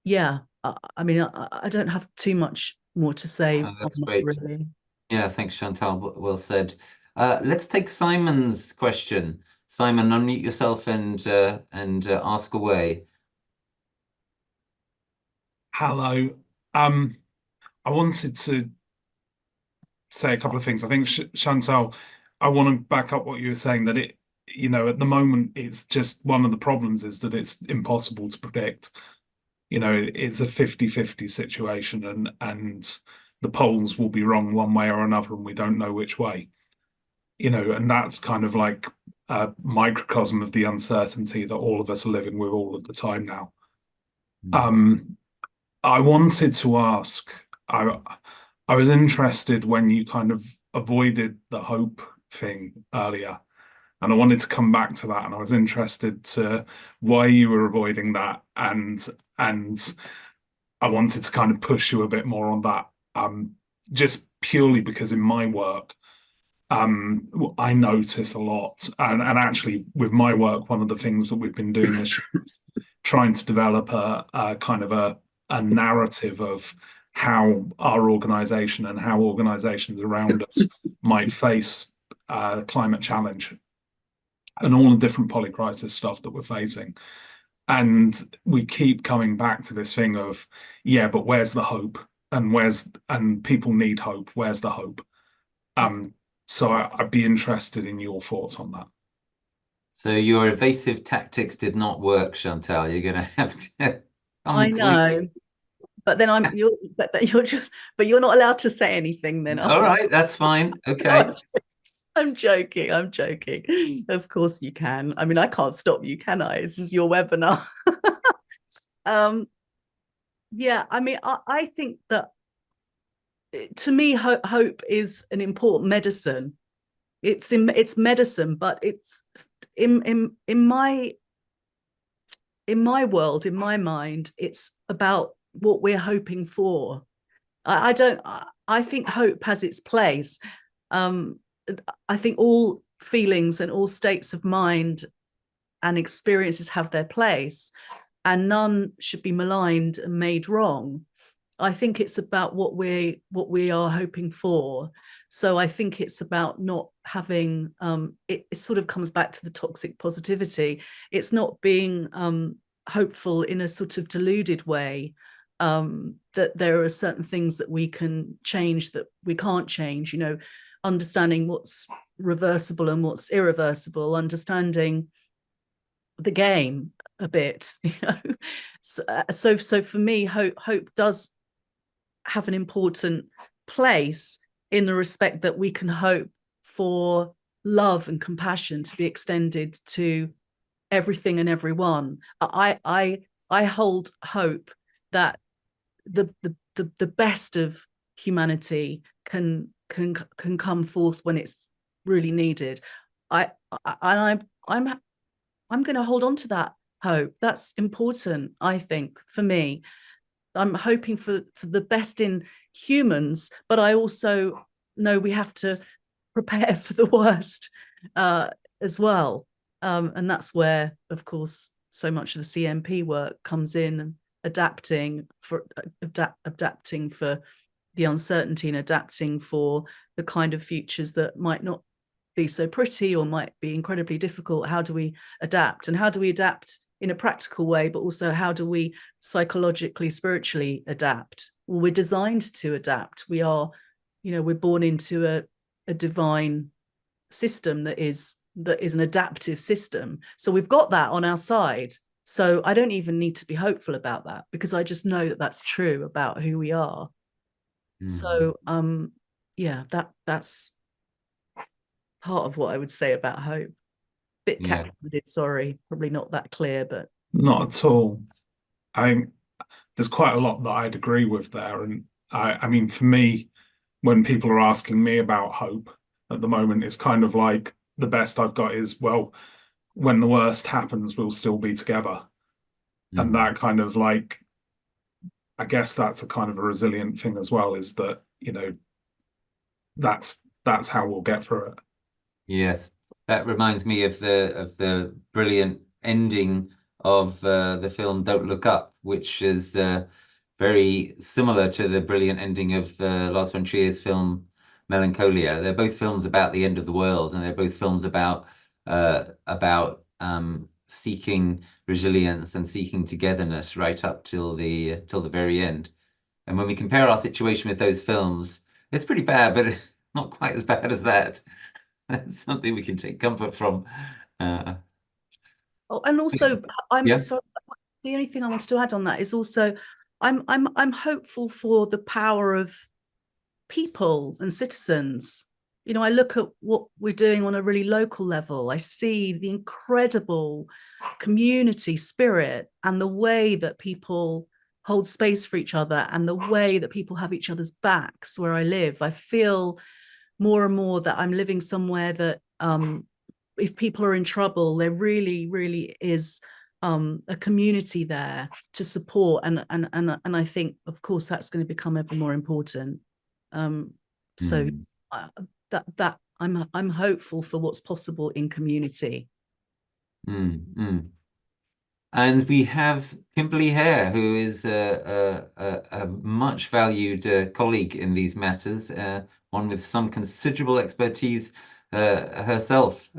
Yeah, I mean, I don't have too much more to say. That's great. Really. Yeah, thanks, Chantal. Well said. Let's take Simon's question. Simon, unmute yourself and ask away. Hello. I wanted to say a couple of things. I think Chantal, I want to back up what you were saying, that it, you know, at the moment, it's just one of the problems is that it's impossible to predict. You know, it's a 50-50 situation, and the polls will be wrong one way or another, and we don't know which way. You know, and that's kind of like a microcosm of the uncertainty that all of us are living with all of the time now. I wanted to ask, I was interested when you kind of avoided the hope thing earlier, and I wanted to come back to that, and I was interested to why you were avoiding that, and I wanted to kind of push you a bit more on that, just purely because in my work, I notice a lot, and actually with my work, one of the things that we've been doing this year is trying to develop a kind of a narrative of how our organization and how organizations around us might face climate challenge and all the different polycrisis stuff that we're facing. And we keep coming back to this thing of, yeah, but where's the hope? And people need hope. Where's the hope? So I'd be interested in your thoughts on that. So your evasive tactics did not work, Chantal. You're going to have to. I know, but then you're not allowed to say anything then. All right, that's fine. Okay. I'm joking. I'm joking. Of course you can. I mean, I can't stop you, can I? This is your webinar. Yeah, I mean, I think that to me, hope is an important medicine. It's medicine, but it's in my world, in my mind, it's about what we're hoping for. I think hope has its place. I think all feelings and all states of mind and experiences have their place, and none should be maligned and made wrong. I think it's about what we are hoping for. So I think it's about not having it sort of comes back to the toxic positivity. It's not being hopeful in a sort of deluded way, that there are certain things that we can change that we can't change, understanding what's reversible and what's irreversible, understanding the game a bit, So for me, hope does have an important place in the respect that we can hope for love and compassion to be extended to everything and everyone. I hold hope that the best of humanity can come forth when it's really needed. I'm going to hold on to that hope. That's important, I think, for me. I'm hoping for the best in humans, but I also know we have to prepare for the worst as well. And that's where, of course, so much of the CMP work comes in, adapting for the uncertainty and adapting for the kind of futures that might not be so pretty or might be incredibly difficult. How do we adapt? And how do we adapt in a practical way, but also how do we psychologically, spiritually adapt? Well, we're designed to adapt. We are, we're born into a divine system that is an adaptive system. So we've got that on our side. So I don't even need to be hopeful about that, because I just know that that's true about who we are. So yeah, that's part of what I would say about hope. Bit cat-handed, sorry, probably not that clear, but not at all. I mean, there's quite a lot that I'd agree with there, and I mean, for me, when people are asking me about hope at the moment, it's kind of like the best I've got is, well, when the worst happens, we'll still be together, and that kind of like, I guess that's a kind of a resilient thing as well, is that that's how we'll get through it. Yes. That reminds me of the brilliant ending of the film Don't Look Up, which is very similar to the brilliant ending of Lars von Trier's film Melancholia. They're both films about the end of the world, and they're both films about seeking resilience and seeking togetherness right up till the very end. And when we compare our situation with those films, it's pretty bad, but it's not quite as bad as that. That's something we can take comfort from. and also, sorry, the only thing I wanted to add on that is also, I'm hopeful for the power of people and citizens. I look at what we're doing on a really local level. I see the incredible community spirit and the way that people hold space for each other and the way that people have each other's backs where I live. I feel more and more that I'm living somewhere that if people are in trouble, there really, really is a community there to support. And I think, of course, that's going to become ever more important. So that I'm hopeful for what's possible in community. And we have Kimberley Hare, who is a much valued colleague in these matters, one with some considerable expertise herself.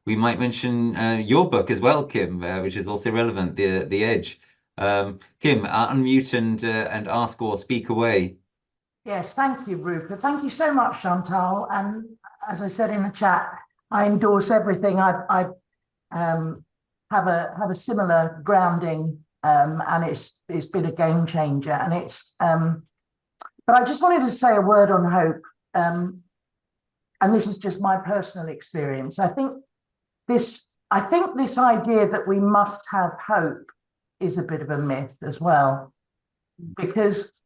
We might mention your book as well, Kim, which is also relevant, The Edge. Kim, unmute and ask or speak away. Yes, thank you, Rupert. Thank you so much, Chantal. And as I said in the chat, I endorse everything I've have a similar grounding, and it's been a game changer. And it's but I just wanted to say a word on hope, and this is just my personal experience. I think this idea that we must have hope is a bit of a myth as well, because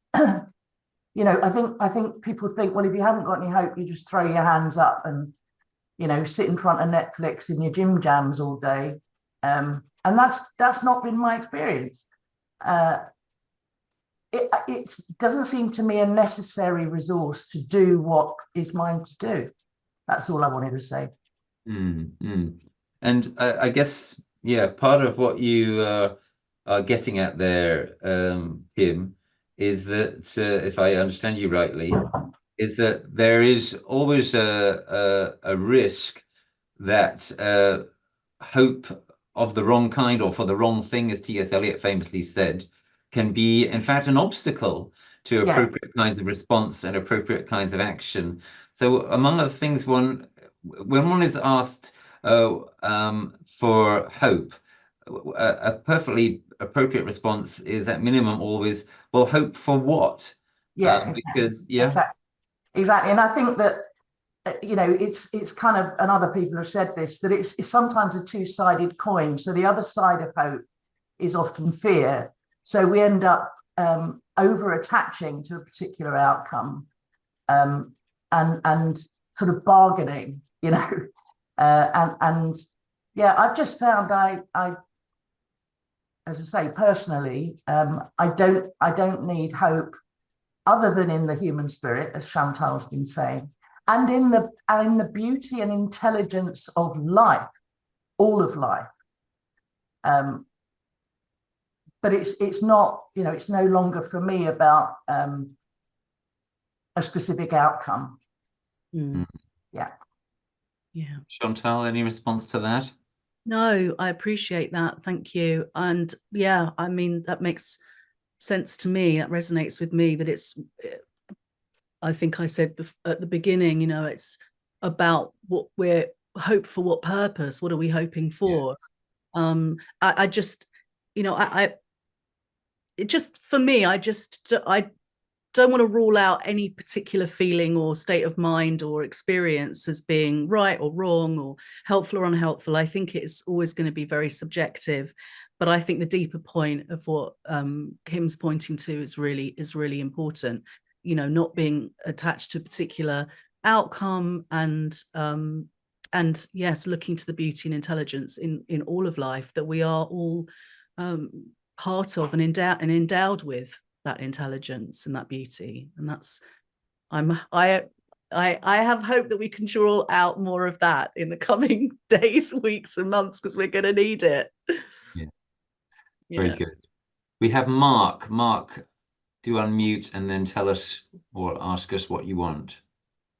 you know, I think people think, well, if you haven't got any hope, you just throw your hands up and, you know, sit in front of Netflix in your gym jams all day, and that's not been my experience. It doesn't seem to me a necessary resource to do what is mine to do. That's all I wanted to say. And I guess, yeah, part of what you are getting at there, Kim, is that if I understand you rightly, is that there is always a risk that hope of the wrong kind or for the wrong thing, as T.S. Eliot famously said, can be, in fact, an obstacle to appropriate kinds of response and appropriate kinds of action. So among other things, when one is asked for hope, a perfectly appropriate response is at minimum always, well, hope for what? Yeah, because exactly. And I think that, you know, it's kind of, and other people have said this, that it's sometimes a two-sided coin. So the other side of hope is often fear. So we end up over attaching to a particular outcome, and sort of bargaining, you know, and yeah, I've just found I as I say, personally, I don't need hope other than in the human spirit, as Chantal's been saying, and in the beauty and intelligence of life, all of life. But it's not, you know, it's no longer for me about a specific outcome. Yeah. Chantal, any response to that? No, I appreciate that. Thank you. And yeah, I mean, that makes sense to me. That resonates with me, that I think I said at the beginning, you know, it's about what we're hope for, what purpose, what are we hoping for? Yes. I just, you know, it just, for me, I don't want to rule out any particular feeling or state of mind or experience as being right or wrong or helpful or unhelpful. I think it's always going to be very subjective. But I think the deeper point of what Kim's pointing to is really important. You know, not being attached to a particular outcome, and yes, looking to the beauty and intelligence in all of life, that we are all part of and endowed with that intelligence and that beauty. And that's, I have hope that we can draw out more of that in the coming days, weeks and months, because we're going to need it. Very good. We have Mark. Mark, do unmute and then tell us or ask us what you want.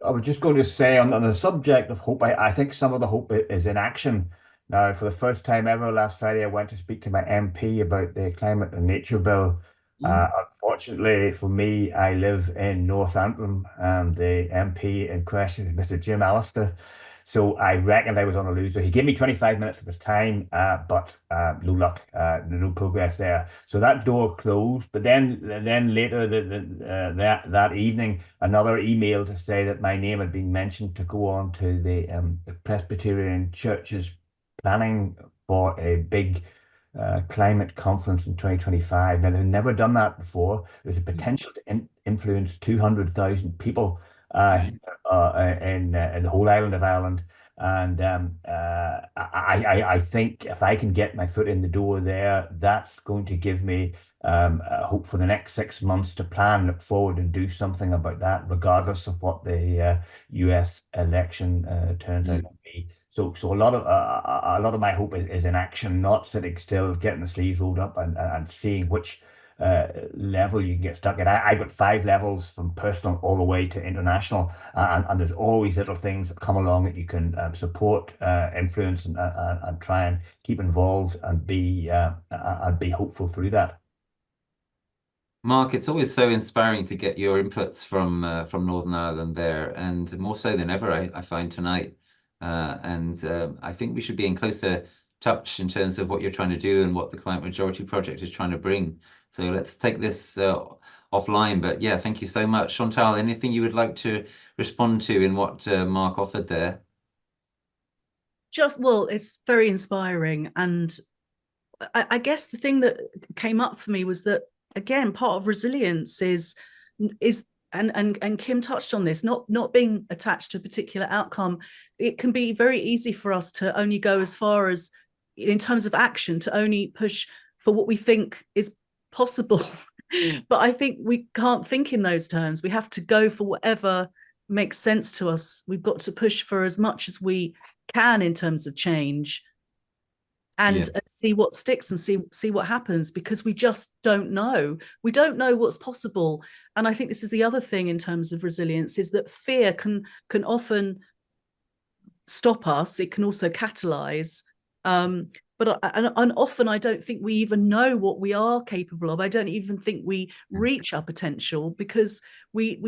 I was just going to say on the subject of hope, I think some of the hope is in action. Now, for the first time ever last Friday, I went to speak to my MP about the Climate and Nature Bill. Unfortunately for me, I live in North Antrim, and the MP in question is Mr. Jim Allister. So I reckoned I was on a loser. He gave me 25 minutes of his time, but no luck, no progress there. So that door closed. But then later that evening, another email to say that my name had been mentioned to go on to the Presbyterian Church's planning for a big climate conference in 2025. Now, they've never done that before. There's a potential to influence 200,000 people in the whole island of Ireland. And I think if I can get my foot in the door there, that's going to give me hope for the next 6 months to plan, look forward and do something about that, regardless of what the US election turns out to be. So a lot of my hope is in action, not sitting still, getting the sleeves rolled up and seeing which level you can get stuck at. I got 5 levels from personal all the way to international, and there's always little things that come along that you can support, influence, and try and keep involved and be hopeful through that. Mark, it's always so inspiring to get your inputs from Northern Ireland there, and more so than ever, I find tonight. And I think we should be in closer touch in terms of what you're trying to do and what the Climate Majority Project is trying to bring. So let's take this offline. But yeah, thank you so much. Chantal, anything you would like to respond to in what Mark offered there? Well, it's very inspiring. And I guess the thing that came up for me was that, again, part of resilience is and Kim touched on this, not being attached to a particular outcome. It can be very easy for us to only go as far as, in terms of action, to only push for what we think is possible. But I think we can't think in those terms. We have to go for whatever makes sense to us. We've got to push for as much as we can in terms of change, and see what sticks and see what happens, because we just don't know. We don't know what's possible. And I think this is the other thing in terms of resilience, is that fear can often stop us. It can also catalyze. But often I don't think we even know what we are capable of. I don't even think we reach our potential, because we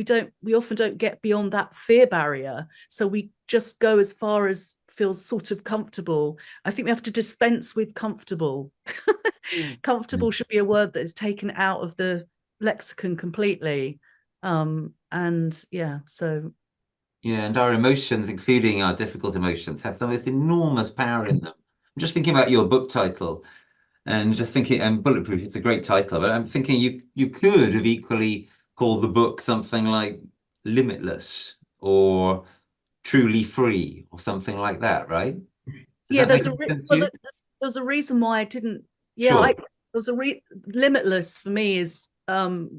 often don't get beyond that fear barrier. So we just go as far as feels sort of comfortable. I think we have to dispense with comfortable. Comfortable should be a word that is taken out of the lexicon completely. And yeah, so. Yeah, and our emotions, including our difficult emotions, have the most enormous power in them. I'm just thinking about your book title, and just thinking, and Bulletproof, it's a great title, but I'm thinking you could have equally called the book something like Limitless or Truly Free or something like that, right? Yeah, there's a reason why I didn't. Yeah, Sure. there's Limitless for me is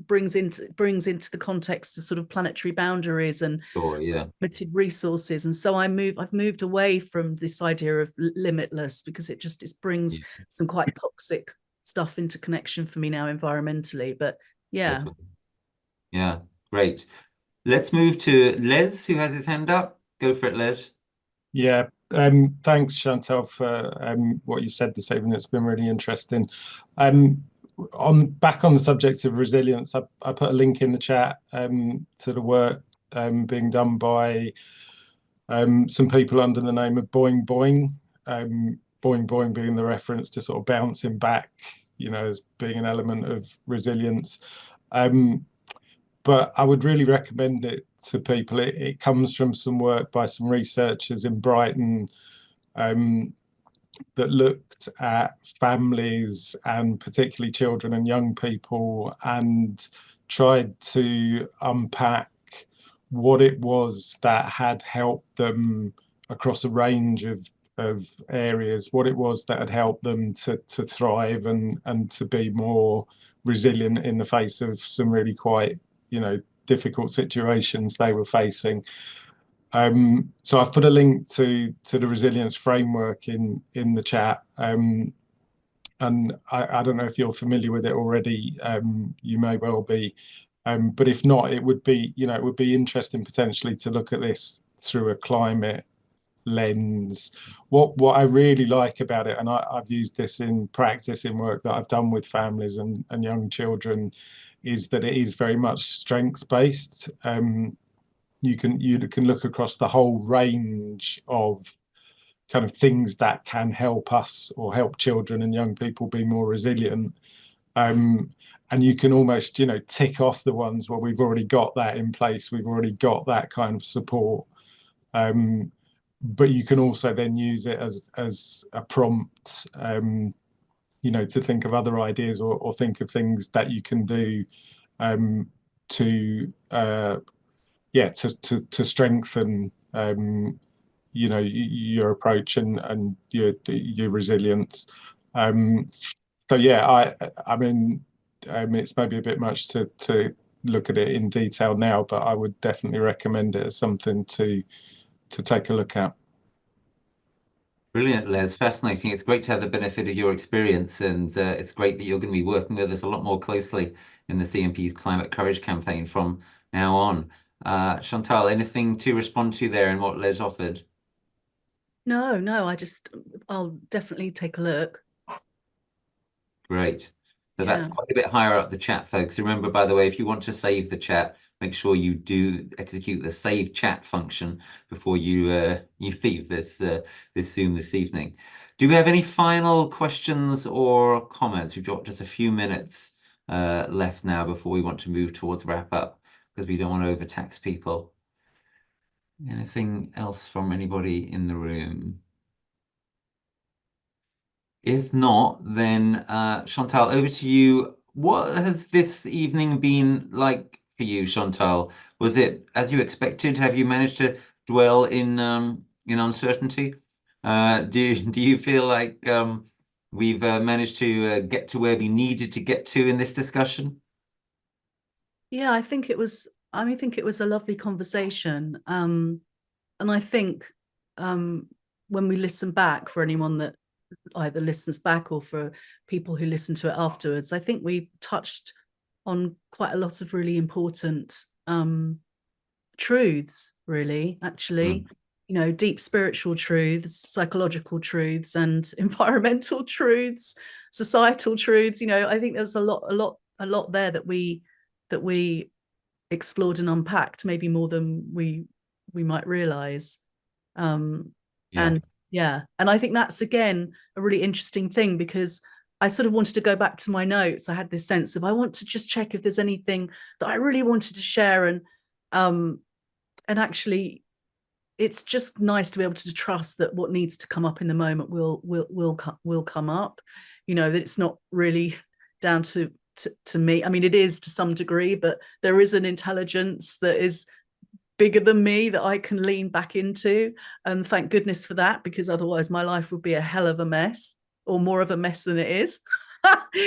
brings into the context of sort of planetary boundaries and limited resources, and so I've moved away from this idea of limitless, because it brings some quite toxic stuff into connection for me now environmentally. But yeah. Yeah, great. Let's move to Les, who has his hand up. Go for it, Les. Yeah, thanks, Chantal, for what you've said this evening. It's been really interesting. Back on the subject of resilience, I put a link in the chat to the work being done by some people under the name of Boing Boing. Boing Boing being the reference to sort of bouncing back, as being an element of resilience. But I would really recommend it to people. It comes from some work by some researchers in Brighton that looked at families, and particularly children and young people, and tried to unpack what it was that had helped them across a range of areas, what it was that had helped them to thrive and to be more resilient in the face of some really quite difficult situations they were facing. So I've put a link to the resilience framework in the chat, and I don't know if you're familiar with it already. You may well be, but if not, it would be interesting potentially to look at this through a climate lens. What I really like about it, and I've used this in practice in work that I've done with families and young children, is that it is very much strengths based. You can look across the whole range of kind of things that can help us or help children and young people be more resilient. And you can almost, tick off the ones where we've already got that in place. We've already got that kind of support. But you can also then use it as a prompt, to think of other ideas or think of things that you can do to strengthen your approach and your resilience. So yeah, I mean it's maybe a bit much to look at it in detail now, but I would definitely recommend it as something to take a look at. Brilliant, Les. Fascinating. It's great to have the benefit of your experience, and it's great that you're going to be working with us a lot more closely in the CMP's Climate Courage campaign from now on. Chantal, anything to respond to there in what Les offered? No, I'll definitely take a look. Great. So that's Yeah. quite a bit higher up the chat, folks. Remember, by the way, if you want to save the chat, make sure you do execute the save chat function before you you leave this Zoom this evening. Do we have any final questions or comments? We've got just a few minutes left now before we want to move towards wrap up, because we don't want to overtax people. Anything else from anybody in the room? If not, then Chantal, over to you. What has this evening been like for you, Chantal? Was it as you expected? Have you managed to dwell in uncertainty? Do you feel like we've managed to get to where we needed to get to in this discussion? Yeah, I think it was a lovely conversation. And I think when we listen back, for anyone that either listens back or for people who listen to it afterwards, I think we touched on quite a lot of really important truths, really, actually. You know, deep spiritual truths, psychological truths, and environmental truths, societal truths. You know, I think there's a lot there that we explored and unpacked, maybe more than we might realize. And I think that's again a really interesting thing, because I sort of wanted to go back to my notes. I had this sense of I want to just check if there's anything that I really wanted to share, and actually it's just nice to be able to trust that what needs to come up in the moment will come up. You know, that it's not really down to me. I mean, it is to some degree, but there is an intelligence that is bigger than me that I can lean back into. And thank goodness for that, because otherwise my life would be a hell of a mess, or more of a mess than it is.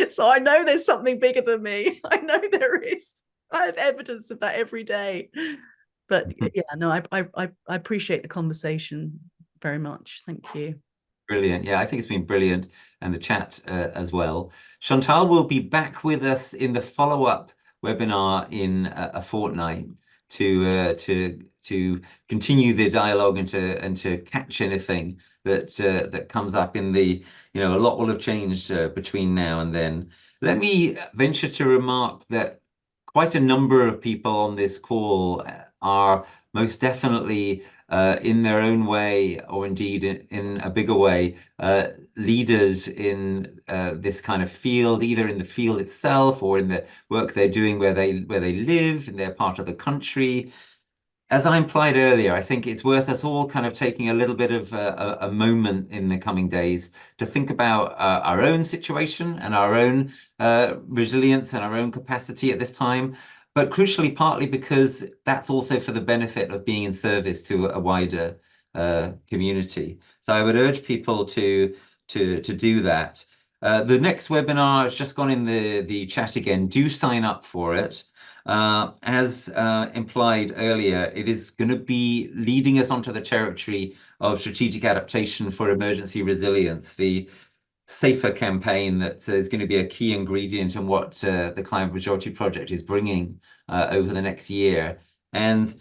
So I know there's something bigger than me. I know there is. I have evidence of that every day. But yeah, no, I appreciate the conversation very much. Thank you. Brilliant. Yeah, I think it's been brilliant, and the chat as well. Chantal will be back with us in the follow-up webinar in a fortnight to continue the dialogue and to catch anything that comes up in the, you know, a lot will have changed between now and then. Let me venture to remark that quite a number of people on this call are most definitely in their own way, or indeed in a bigger way, leaders in this kind of field, either in the field itself or in the work they're doing where they live, in their part of the country. As I implied earlier, I think it's worth us all kind of taking a little bit of a moment in the coming days to think about our own situation and our own resilience and our own capacity at this time. But crucially, partly because that's also for the benefit of being in service to a wider community. So I would urge people to do that. The next webinar has just gone in the chat again. Do sign up for it. As implied earlier, it is going to be leading us onto the territory of strategic adaptation for emergency resilience, the SAFER campaign that is going to be a key ingredient in what the Climate Majority Project is bringing over the next year. And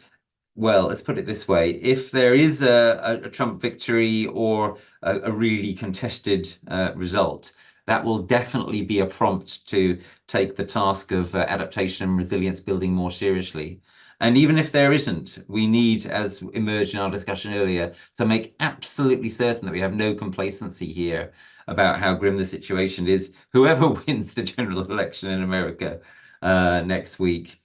well, let's put it this way: if there is a Trump victory or a really contested result, that will definitely be a prompt to take the task of adaptation and resilience building more seriously. And even if there isn't, we need, as emerged in our discussion earlier, to make absolutely certain that we have no complacency here about how grim the situation is, whoever wins the general election in America next week.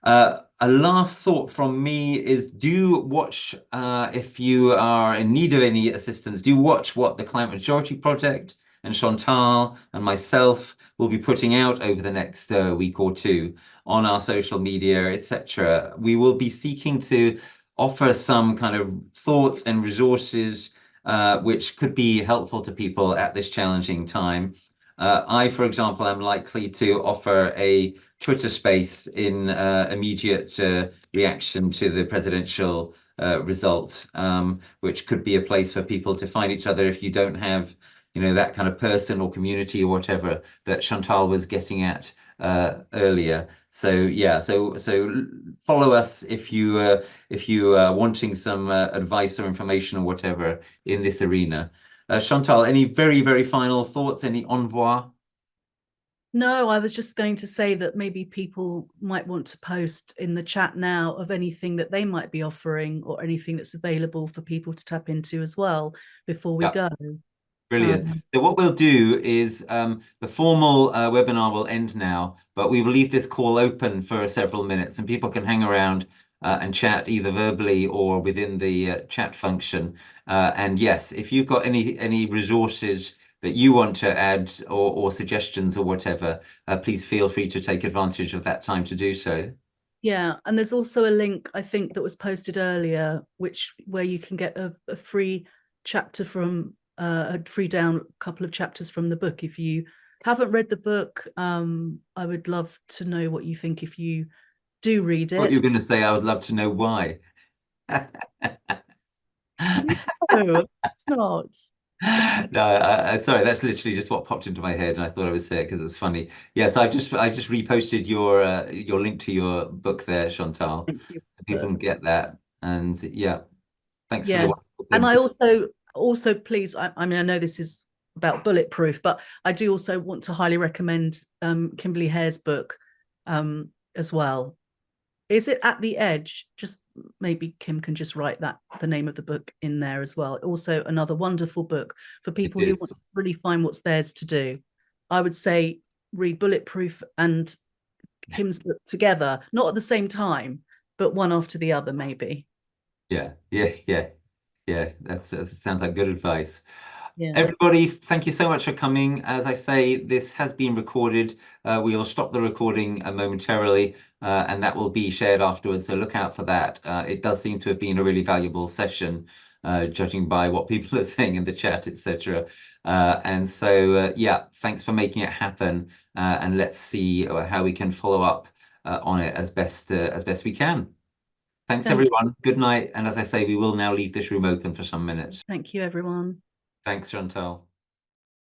A last thought from me is, do watch, if you are in need of any assistance, do watch what the Climate Majority Project and Chantal and myself will be putting out over the next week or two on our social media, etc. We will be seeking to offer some kind of thoughts and resources which could be helpful to people at this challenging time. I, for example, am likely to offer a Twitter space in immediate reaction to the presidential results, which could be a place for people to find each other if you don't have, you know, that kind of person or community or whatever that Chantal was getting at earlier. So yeah, so follow us if you are wanting some advice or information or whatever in this arena. Chantal, any very, very final thoughts? Any envoi? No, I was just going to say that maybe people might want to post in the chat now of anything that they might be offering or anything that's available for people to tap into as well before we go. Brilliant. So what we'll do is the formal webinar will end now, but we will leave this call open for several minutes and people can hang around and chat either verbally or within the chat function. And yes, if you've got any resources that you want to add or suggestions or whatever, please feel free to take advantage of that time to do so. Yeah, and there's also a link, I think, that was posted earlier, where you can get a free chapter from a free down couple of chapters from the book. If you haven't read the book, I would love to know what you think if you do read it. What you're going to say, I would love to know why. No, it's not. No, sorry, that's literally just what popped into my head, and I thought I would say it because it was funny. Yes, I just reposted your link to your book there, Chantal. Thank you. People can get that, and yeah, thanks for the Yes, wonderful and things. I also please, I mean, I know this is about Bulletproof, but I do also want to highly recommend Kimberley Hare's book as well. Is it At the Edge? Just maybe Kim can just write the name of the book in there as well. Also another wonderful book for people who want to really find what's theirs to do. I would say read Bulletproof and Kim's book together, not at the same time, but one after the other, maybe. Yeah. That sounds like good advice. Yeah. Everybody, thank you so much for coming. As I say, this has been recorded. We will stop the recording momentarily, and that will be shared afterwards. So look out for that. It does seem to have been a really valuable session, judging by what people are saying in the chat, etc. And so, yeah, thanks for making it happen. And let's see how we can follow up on it as best we can. Thanks, everyone. Good night. And as I say, we will now leave this room open for some minutes. Thank you, everyone. Thanks, Chantal.